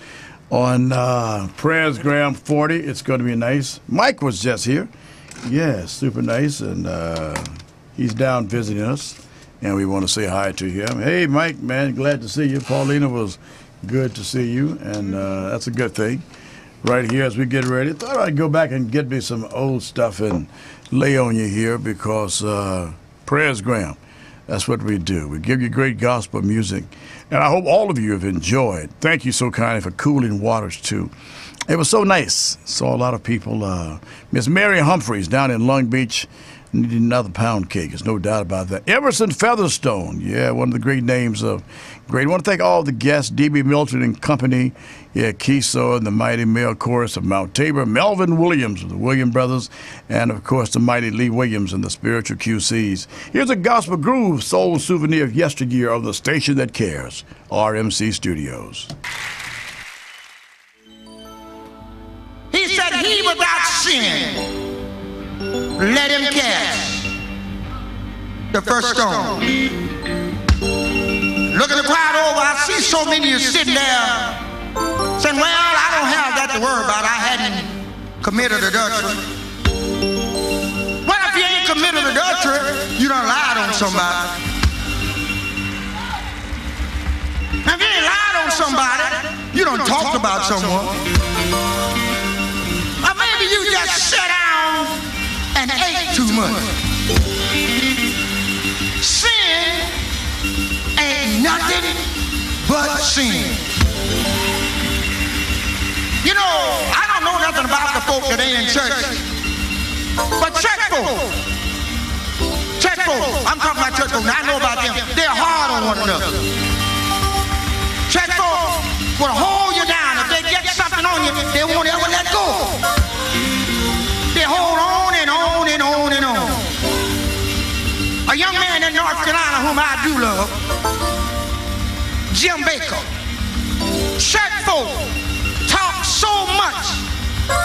on Presgram 40. It's going to be nice. Mike was just here. Yeah, super nice. And he's down visiting us. And we want to say hi to him. Hey, Mike, man, glad to see you. Paulina, was good to see you. And that's a good thing. Right here as we get ready. Thought I'd go back and get me some old stuff and lay on you here because Presgram, that's what we do. We give you great gospel music. And I hope all of you have enjoyed. Thank you so kindly for cooling waters, too. It was so nice. Saw a lot of people. Miss Mary Humphreys down in Long Beach needed another pound cake. There's no doubt about that. Emerson Featherstone. Yeah, one of the great names of great. I want to thank all the guests, D.B. Milton and Company. Yeah, Kiso and the Mighty Male Chorus of Mount Tabor. Melvin Williams of the Williams Brothers. And, of course, the mighty Lee Williams and the Spiritual QCs. Here's a gospel groove soul souvenir of yesteryear of the station that cares. RMC Studios. He said, he without sin, let him cast the first stone. Look at the crowd over. I see so many of you sitting there saying, well, I don't have that to worry about. I hadn't committed adultery. Well, if you ain't committed adultery, you done lied on somebody. Now, if you ain't lied on somebody, you done talked about someone. Or maybe you just sat down and ate too much. Sin ain't nothing but sin. You know, I don't know nothing about the folk that ain't in church. But church folk, I'm talking about church folk, now I know about them. They're hard on one another. Church folk will hold you down. If they get something on you, they won't ever let go. They hold on and on and on and on. A young man in North Carolina whom I do love, Jim Baker. Church folk talk so much.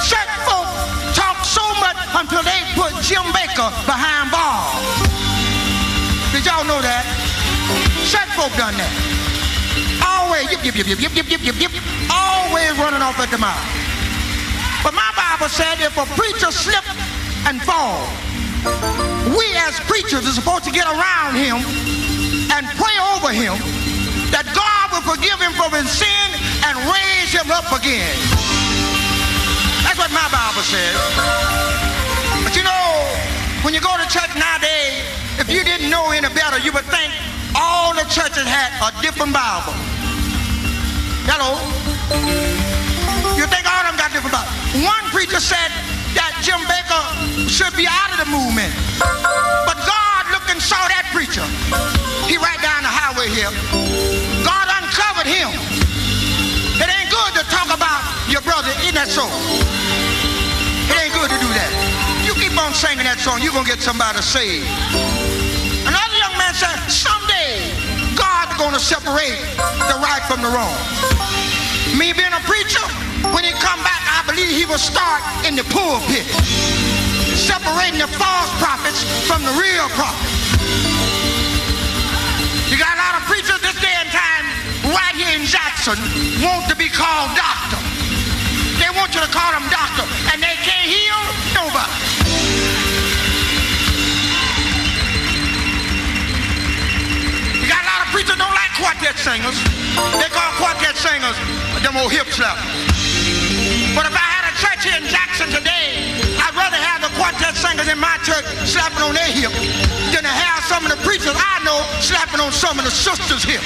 Church folk talk so much until they put Jim Baker behind bars. Did y'all know that? Church folk done that. Always always running off at the mouth. But my Bible said if a preacher slip and fall, we as preachers are supposed to get around him and pray over him that God will forgive him for his sin and raise him up again. That's what my Bible says. But you know, when you go to church nowadays, if you didn't know any better, you would think all the churches had a different Bible. Hello? You think all of them got different Bible? One preacher said that Jim Baker should be out of the movement. But God looked and saw that preacher. He right down the highway here. God uncovered him. It ain't good to talk about your brother, isn't that so? It ain't good to do that. You keep on singing that song, you're going to get somebody saved. Another young man said, someday God's going to separate the right from the wrong. Me being a preacher, when he come back, I believe he will start in the pulpit, separating the false prophets from the real prophets. You got a lot of preachers this day and time right here in Jackson want to be called doctor. They want you to call them doctor, and they can't heal nobody. You got a lot of preachers don't like quartet singers. They call quartet singers them old hip slappers. But if I had a church here in Jackson today, I'd rather have the quartet singers in my church slapping on their hip than to have some of the preachers I know slapping on some of the sisters' hip.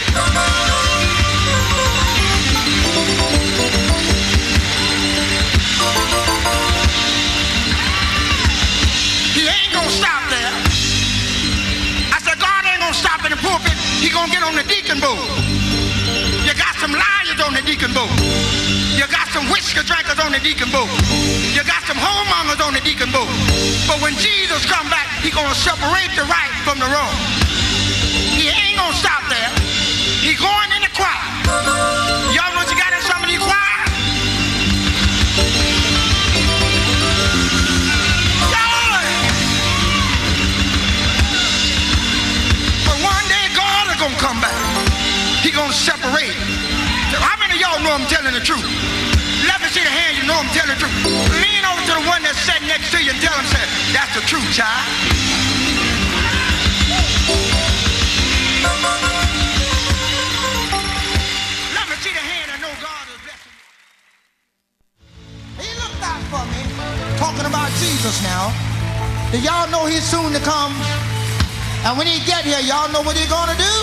He ain't gonna stop there. I said, God ain't gonna stop in the pulpit. He gonna get on the deacon board. You got some liars on the deacon board. You got some whiskey drinkers on the deacon board. You got some homemongers on the deacon board. But when Jesus come back, he gonna separate the right from the wrong. He ain't gonna stop there. He going in the choir. Y'all know what you got in some of these choirs? But one day God He gonna separate. How many of y'all know I'm telling the truth? Let me see the hand, you know I'm telling the truth. Lean over to the one that's sitting next to you and tell him, say, that's the truth, child. Let me see the hand, I know God is blessing you. He looked out for me, talking about Jesus now. Do y'all know he's soon to come? And when he get here, y'all know what he's gonna do?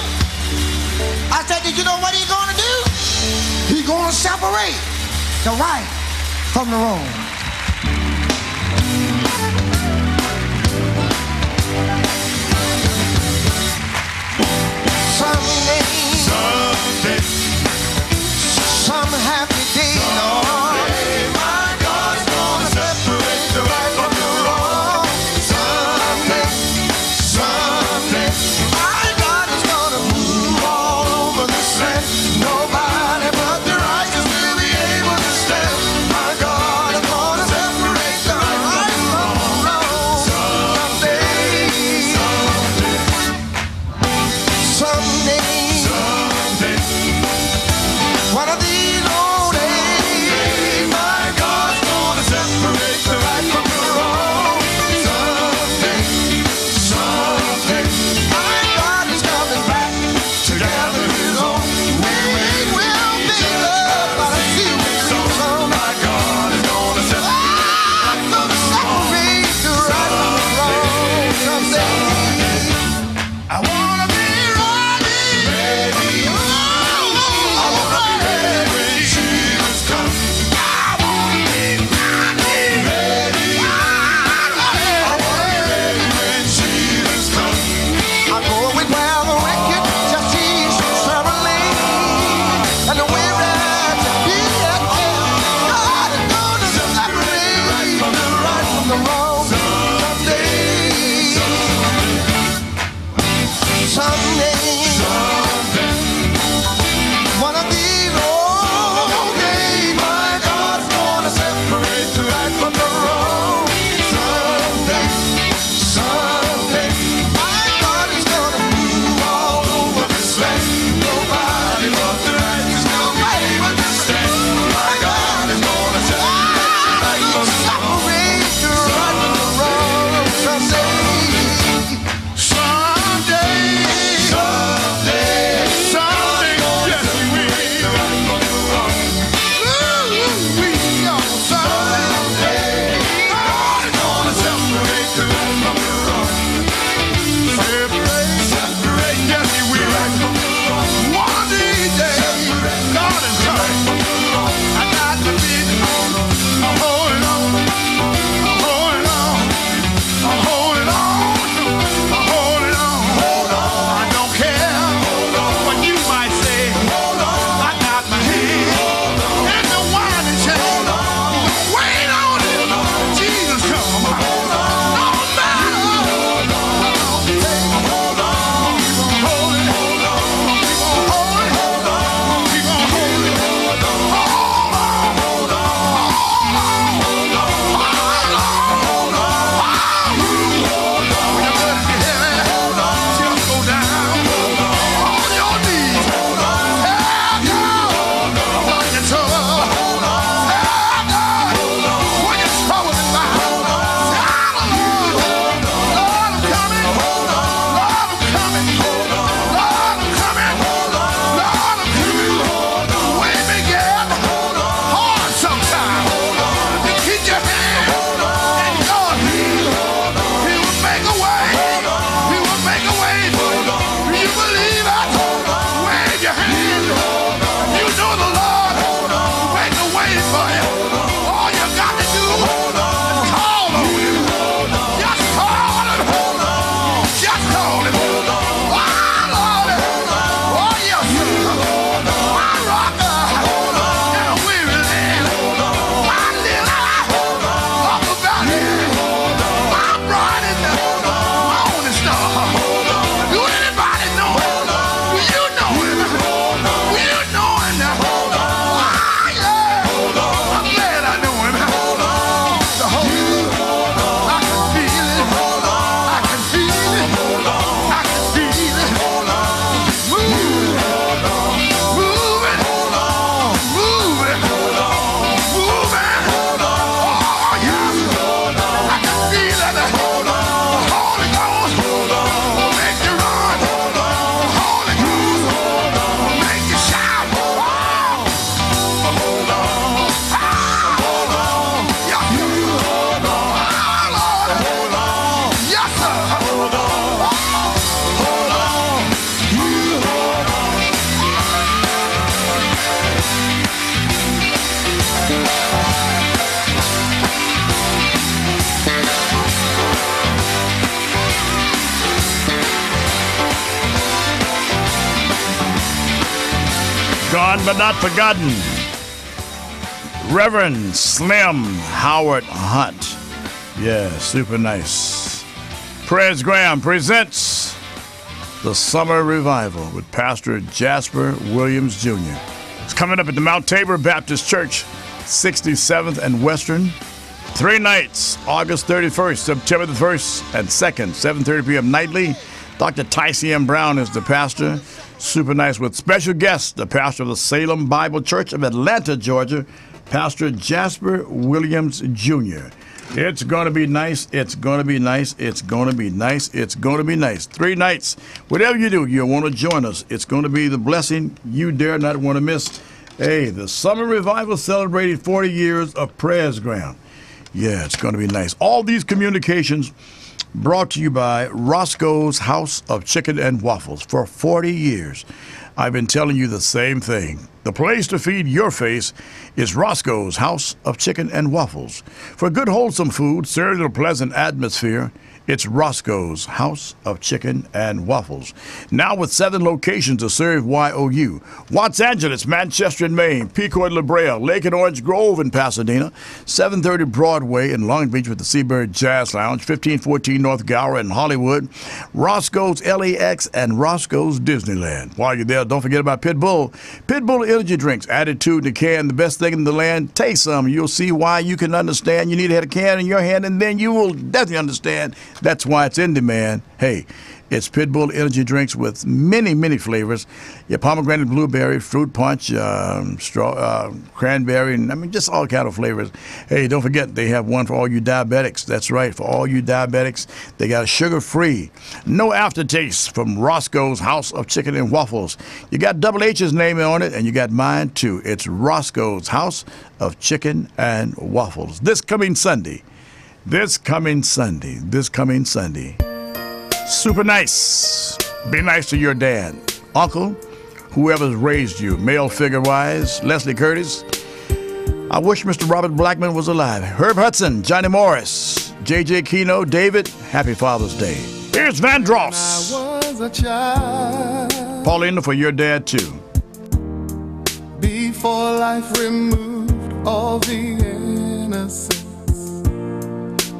I said, did you know what he's gonna do? He's gonna separate the right from the wrong. Someday, some happy day, Lord, my God's gonna separate the right from the wrong. Someday, my God is gonna move all over this land. Nobody but the righteous will be able to stand. My God is gonna Forgotten but not forgotten. Reverend Slim Howard Hunt. Yeah, super nice. Presgram presents the Summer Revival with Pastor Jasper Williams Jr. It's coming up at the Mount Tabor Baptist Church, 67th and Western. 3 nights, August 31st, September the 1st, and 2nd, 7:30 p.m. nightly. Dr. Tycee M. Brown is the pastor. Super nice with special guests, the pastor of the Salem Bible Church of Atlanta, Georgia, Pastor Jasper Williams Jr. It's going to be nice. It's going to be nice. It's going to be nice. It's going to be nice. 3 nights. Whatever you do, you'll want to join us. It's going to be the blessing you dare not want to miss. Hey, the Summer Revival celebrated 40 years of Presgram. Yeah, it's going to be nice. All these communications brought to you by Roscoe's House of Chicken and Waffles. For 40 years, I've been telling you the same thing. The place to feed your face is Roscoe's House of Chicken and Waffles. For good, wholesome food served in a pleasant atmosphere, it's Roscoe's House of Chicken and Waffles. Now with 7 locations to serve YOU. Los Angeles, Manchester and Maine, Pico and La Brea, Lake and Orange Grove in Pasadena, 730 Broadway in Long Beach with the Seabird Jazz Lounge, 1514 North Gower in Hollywood, Roscoe's LAX, and Roscoe's Disneyland. While you're there, don't forget about Pitbull. Pitbull energy drinks, attitude in a can, the best thing in the land. Taste some. You'll see why. You can understand. You need to have a can in your hand, and then you will definitely understand. That's why it's in demand. Hey, it's Pitbull energy drinks with many, many flavors. Your pomegranate, blueberry, fruit punch, cranberry, and I mean, just all kind of flavors. Hey, don't forget, they have one for all you diabetics. That's right, for all you diabetics. They got a sugar-free, no aftertaste from Roscoe's House of Chicken and Waffles. You got Double H's name on it, and you got mine, too. It's Roscoe's House of Chicken and Waffles. This coming Sunday. Super nice. Be nice to your dad, uncle, whoever's raised you, male figure-wise, Leslie Curtis. I wish Mr. Robert Blackmon was alive. Herb Hudson, Johnny Morris, J.J. Keno, David, happy Father's Day. Here's Vandross. I was a child. Paulina for your dad, too. Before life removed all the innocence,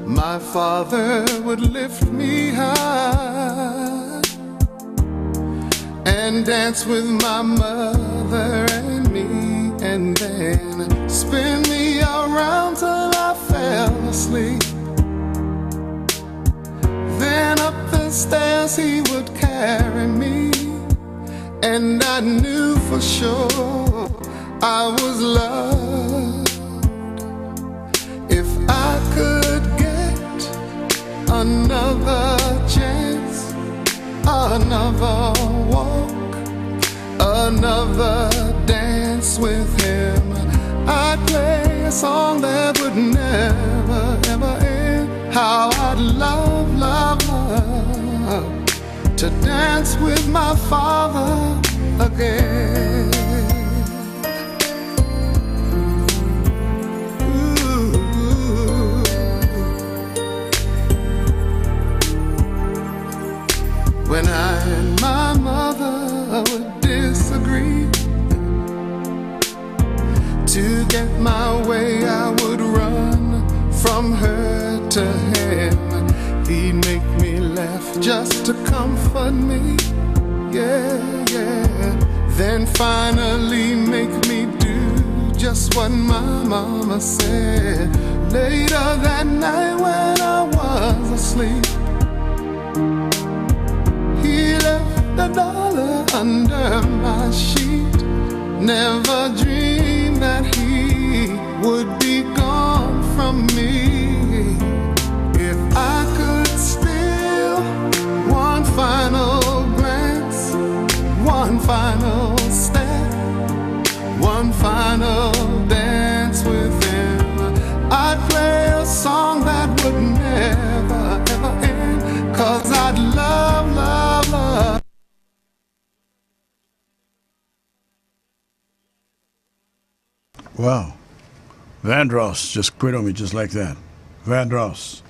my father would lift me high and dance with my mother and me, and then spin me around till I fell asleep. Then up the stairs he would carry me, and I knew for sure I was loved. If I could another chance, another walk, another dance with him, I'd play a song that would never, ever end. How I'd love, love, love to dance with my father again. When I and my mother would disagree, to get my way I would run from her to him. He'd make me laugh just to comfort me, yeah, yeah. Then finally make me do just what my mama said. Later that night when I was asleep, he left $1 under my sheet. Never dreamed that he would be gone from me. If I could steal one final glance, one final step, one final dance with him, I'd play a song that would never, ever end. 'Cause I'd love, love, love. Wow. Vandross just quit on me just like that. Vandross.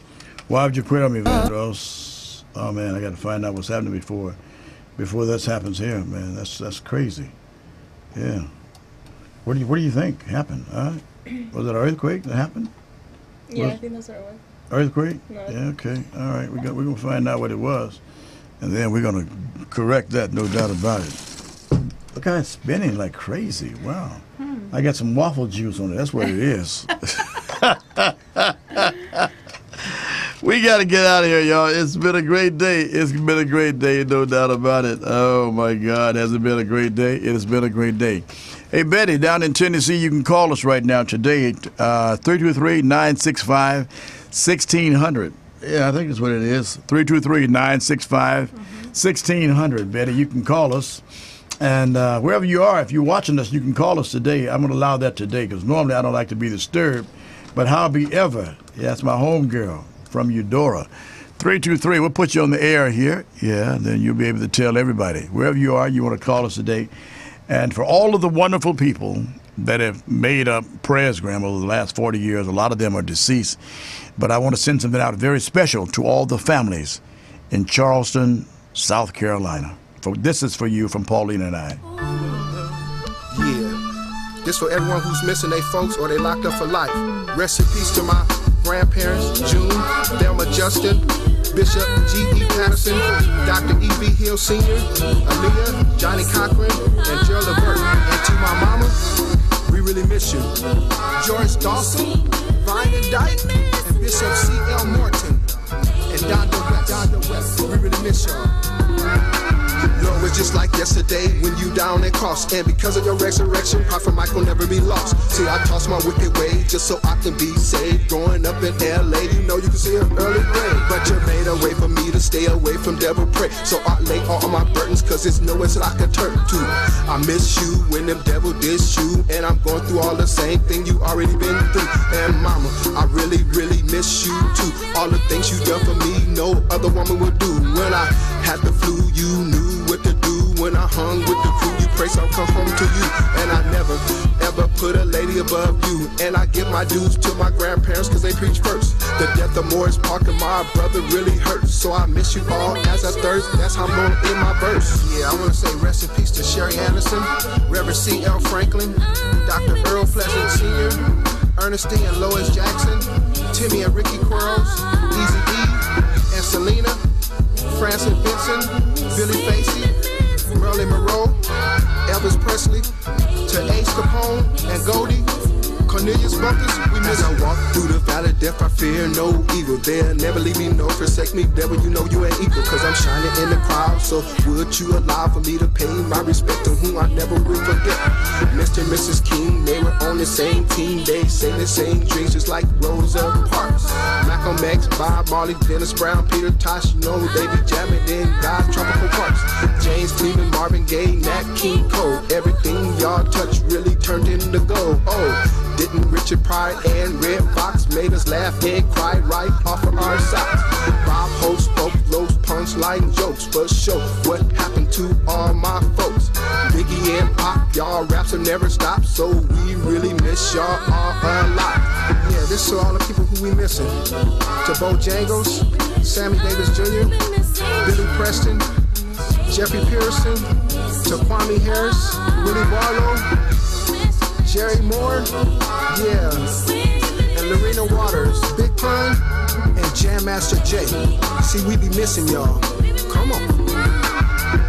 Why would you quit on me, Vandross? Oh, man, I got to find out what's happening before this happens here, man. That's crazy. Yeah. What do you think happened? Was it an earthquake that happened? Yeah, I think that's our way. Earthquake? No. Yeah, okay. All right. We're going to find out what it was. And then we're going to correct that, no doubt about it. Look how it's spinning like crazy. Wow. I got some waffle juice on it. That's what it is. We got to get out of here, y'all. It's been a great day. It's been a great day, no doubt about it. Oh, my God. Has it been a great day? It has been a great day. Hey, Betty, down in Tennessee, you can call us right now today, 323-965-1600. Yeah, I think that's what it is. 323-965-1600. Betty, you can call us. And wherever you are, if you're watching us, you can call us today. I'm going to allow that today because normally I don't like to be disturbed. But however, that's my home girl from Eudora. 323, we'll put you on the air here. Yeah, then you'll be able to tell everybody. Wherever you are, you want to call us today. And for all of the wonderful people that have made up Presgram over the last 40 years, a lot of them are deceased. But I want to send something out very special to all the families in Charleston, South Carolina. This is for you from Paulina and I. Yeah, this for everyone who's missing their folks or they locked up for life. Rest in peace to my grandparents, June, Thelma Justin, Bishop G.E. Patterson, Dr. E.V. Hill Sr., Aaliyah, Johnny Cochran, and Gerald Levert. And to my mama, we really miss you. George Dawson, Vine Dyke, and Bishop C.L. Morton, and Dr. West. We really miss y'all. Lord, it's just like yesterday when you down and cross. And because of your resurrection, Prophet Mike will never be lost. See, I toss my wicked way just so I can be saved. Growing up in L.A., you know you can see an early grave. But you made a way for me to stay away from devil prey. So I lay all my burdens cause it's nowhere that I can turn to. I miss you when them devil diss you. And I'm going through all the same thing you already been through. And mama, I really, really miss you too. All the things you done for me, no other woman would do. When I had the flu, you knew what to do. When I hung with the crew, you pray I'll come home to you. And I never, ever put a lady above you. And I give my dues to my grandparents cause they preach first. The death of Morris Parker, my brother, really hurts. So I miss you all as I thirst. That's how I'm gonna end my verse. Yeah, I wanna say rest in peace to Sherry Anderson, Reverend C.L. Franklin, Dr. Earl Pleasant Sr., Ernestine and Lois Jackson, Timmy and Ricky Quarles, Easy E, and Selena, Francis Benson, Billy Facey, Merlin Monroe, Elvis Presley, to Ace Capone and Goldie, Cornelius Bumpers, we miss. As I walk through the valley of death, I fear no evil. They'll never leave me, no forsake me. Devil, you know you ain't equal, cause I'm shining in the crowd. So would you allow for me to pay my respect to whom I never will forget? Mr. and Mrs. King, they were on the same team. They sang the same dreams just like Rosa Parks. Malcolm X, Bob Marley, Dennis Brown, Peter Tosh, you know they be jamming in God's tropical parks. James Cleveland, Marvin Gaye, Nat King Cole. Everything y'all touch really turned into gold. Oh, didn't Richard Pryor and Red Fox made us laugh and cry right off of our socks? Bob Hope spoke those punchline jokes for sure. What happened to all my folks? Biggie and Pop, y'all raps will never stop, so we really miss y'all all a lot. Yeah, this is to all the people who we missing. To Bojangles, Sammy Davis Jr., Billy Preston, Jeffrey Pearson, to Kwame Harris, Willie Barlow, Jerry Moore, yeah, and Lorena Waters, Big Pun, and Jam Master Jay. See, we be missing y'all. Come on.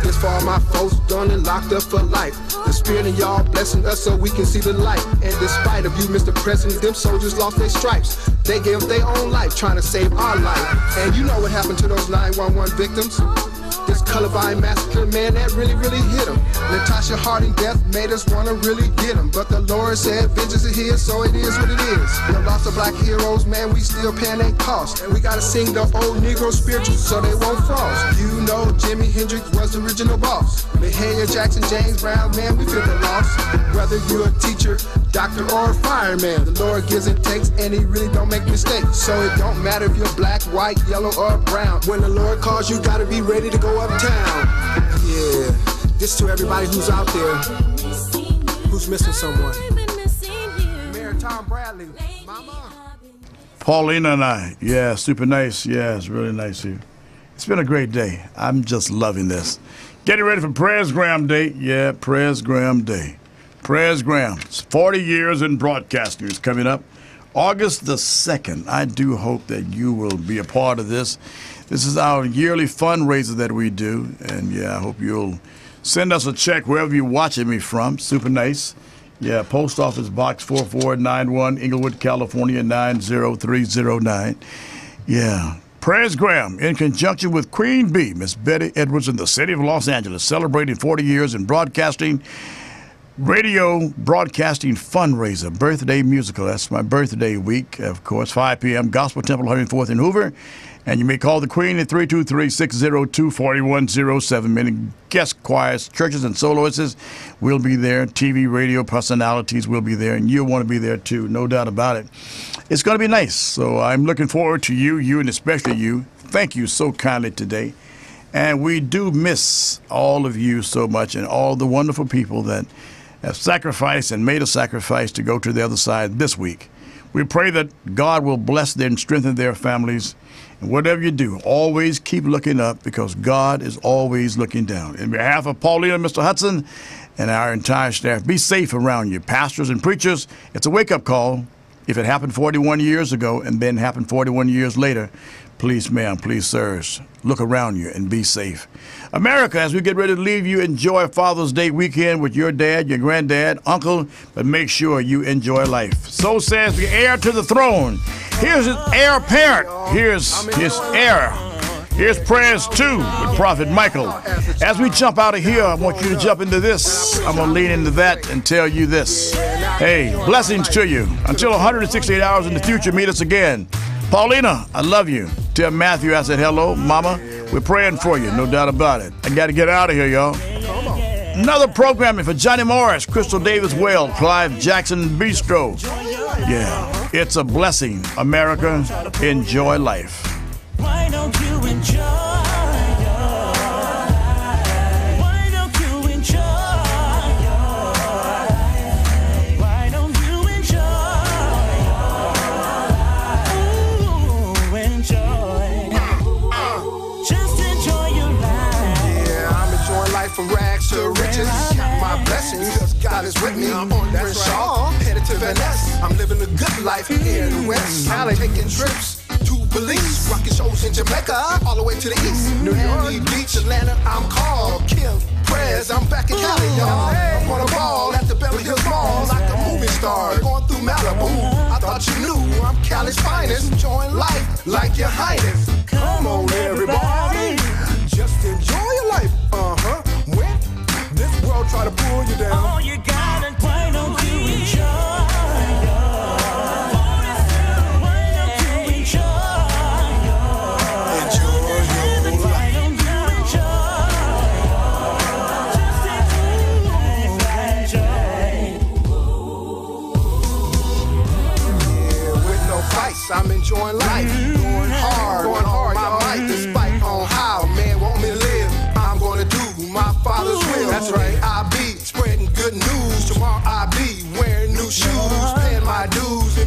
This for all my folks done and locked up for life. The spirit of y'all blessing us so we can see the light. And despite of you, Mr. President, them soldiers lost their stripes. They gave their own life trying to save our life. And you know what happened to those 911 victims? This Columbine massacre, man, that really, really hit him. Natasha Harding death made us want to really get him. But the Lord said, vengeance is his, so it is what it is. The loss of black heroes, man, we still paying their cost. And we gotta sing the old Negro spirituals so they won't frost. You know Jimi Hendrix was the original boss. Mahalia Jackson, James Brown, man, we feel the loss. Whether you're a teacher, doctor, or a fireman, the Lord gives and takes, and he really don't make mistakes. So it don't matter if you're black, white, yellow, or brown. When the Lord calls, you gotta be ready to go uptown. Yeah, this to everybody who's out there, who's missing someone. Mayor Tom Bradley, Mama. Paulina and I, yeah, super nice. Yeah, it's really nice here. It's been a great day. I'm just loving this. Getting ready for Presgram Day. Yeah, Presgram Day. Presgram. 40 years in broadcasting is coming up. August the 2nd. I do hope that you will be a part of this. This is our yearly fundraiser that we do. And, yeah, I hope you'll send us a check wherever you're watching me from. Super nice. Yeah, Post Office Box 4491, Inglewood, California, 90309. Yeah. Presgram, in conjunction with Queen Bee, Miss Betty Edwards in the city of Los Angeles, celebrating 40 years in broadcasting, radio broadcasting fundraiser, birthday musical. That's my birthday week, of course, 5 p.m., Gospel Temple, 104th and Hoover. And you may call the Queen at 323-602-4107. Many guest choirs, churches, and soloists will be there. TV, radio personalities will be there, and you'll want to be there too, no doubt about it. It's going to be nice, so I'm looking forward to you, and especially you. Thank you so kindly today. And we do miss all of you so much and all the wonderful people that have sacrificed and made a sacrifice to go to the other side this week. We pray that God will bless them and strengthen their families. And whatever you do, always keep looking up because God is always looking down. In behalf of Paulina and Mr. Hudson and our entire staff, be safe around you. Pastors and preachers, it's a wake-up call. If it happened 41 years ago and then happened 41 years later, please, ma'am, please, sirs, look around you and be safe. America, as we get ready to leave you, enjoy Father's Day weekend with your dad, your granddad, uncle, but make sure you enjoy life. So says the heir to the throne. Here's his heir apparent. Here's his heir. Here's prayers 2 with Prophet Michael. As we jump out of here, I want you to jump into this. I'm going to lean into that and tell you this. Hey, blessings to you. Until 168 hours in the future, meet us again. Paulina, I love you. Tell Matthew I said hello. Mama, we're praying for you, no doubt about it. I got to get out of here, y'all. Another programming for Johnny Morris, Crystal Davis Whale, Clive Jackson Bistro. Yeah, it's a blessing. America, enjoy life. Why don't you enjoy your life? Why don't you enjoy your life? Why don't you enjoy your life? Ooh, enjoy. Just enjoy your life. Yeah, I'm enjoying life from rags to riches. My blessings, God is with me. I'm on that Shaw, headed to Venice. I'm living a good life here in the West. Cali, taking trips to Belize, rocking shows in Jamaica, all the way to the east. New York, Beach, Atlanta, I'm called Kim Prez. I'm back in Cali, y'all. I'm on a ball at the Beverly Hills Mall, like a movie star, going through Malibu. I thought you knew I'm Cali's finest, enjoying life like your highness. Come on, everybody, just enjoy your life. When this world try to pull you down, All you gotta, why don't you enjoy your life? I'm enjoying life, going hard my might, despite on how man want me to live. I'm gonna do my Father's will. That's right. I be spreading good news. Tomorrow I be wearing new shoes, paying my dues. You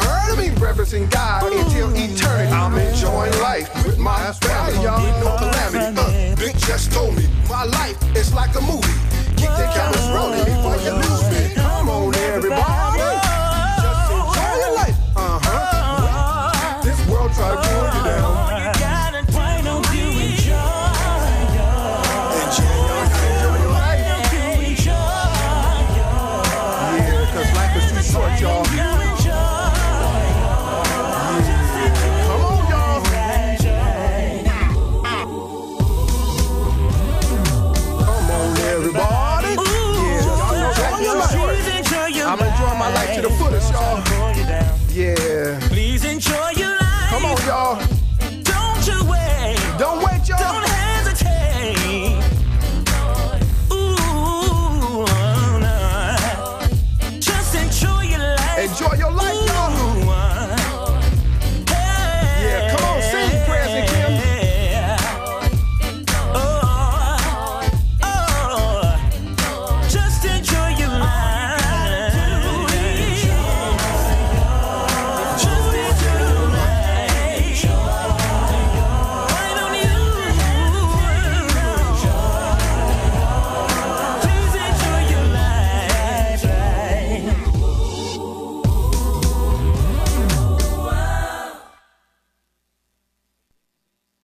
heard of me, reverencing God until eternity. I'm enjoying life with my family, y'all. No calamity. Big just told me my life is like a movie. Keep the cameras rolling before you lose me. Come on, everybody. Just enjoy your life. Try to pull you down. All you gotta, why don't you enjoy your life? Enjoy your life. Why don't you enjoy your life? Yeah, because life is too short, y'all. You enjoy your life. Come on, y'all. Come on, everybody. Yeah, y'all enjoy your life. I'm enjoying my life to the fullest, y'all. Yeah.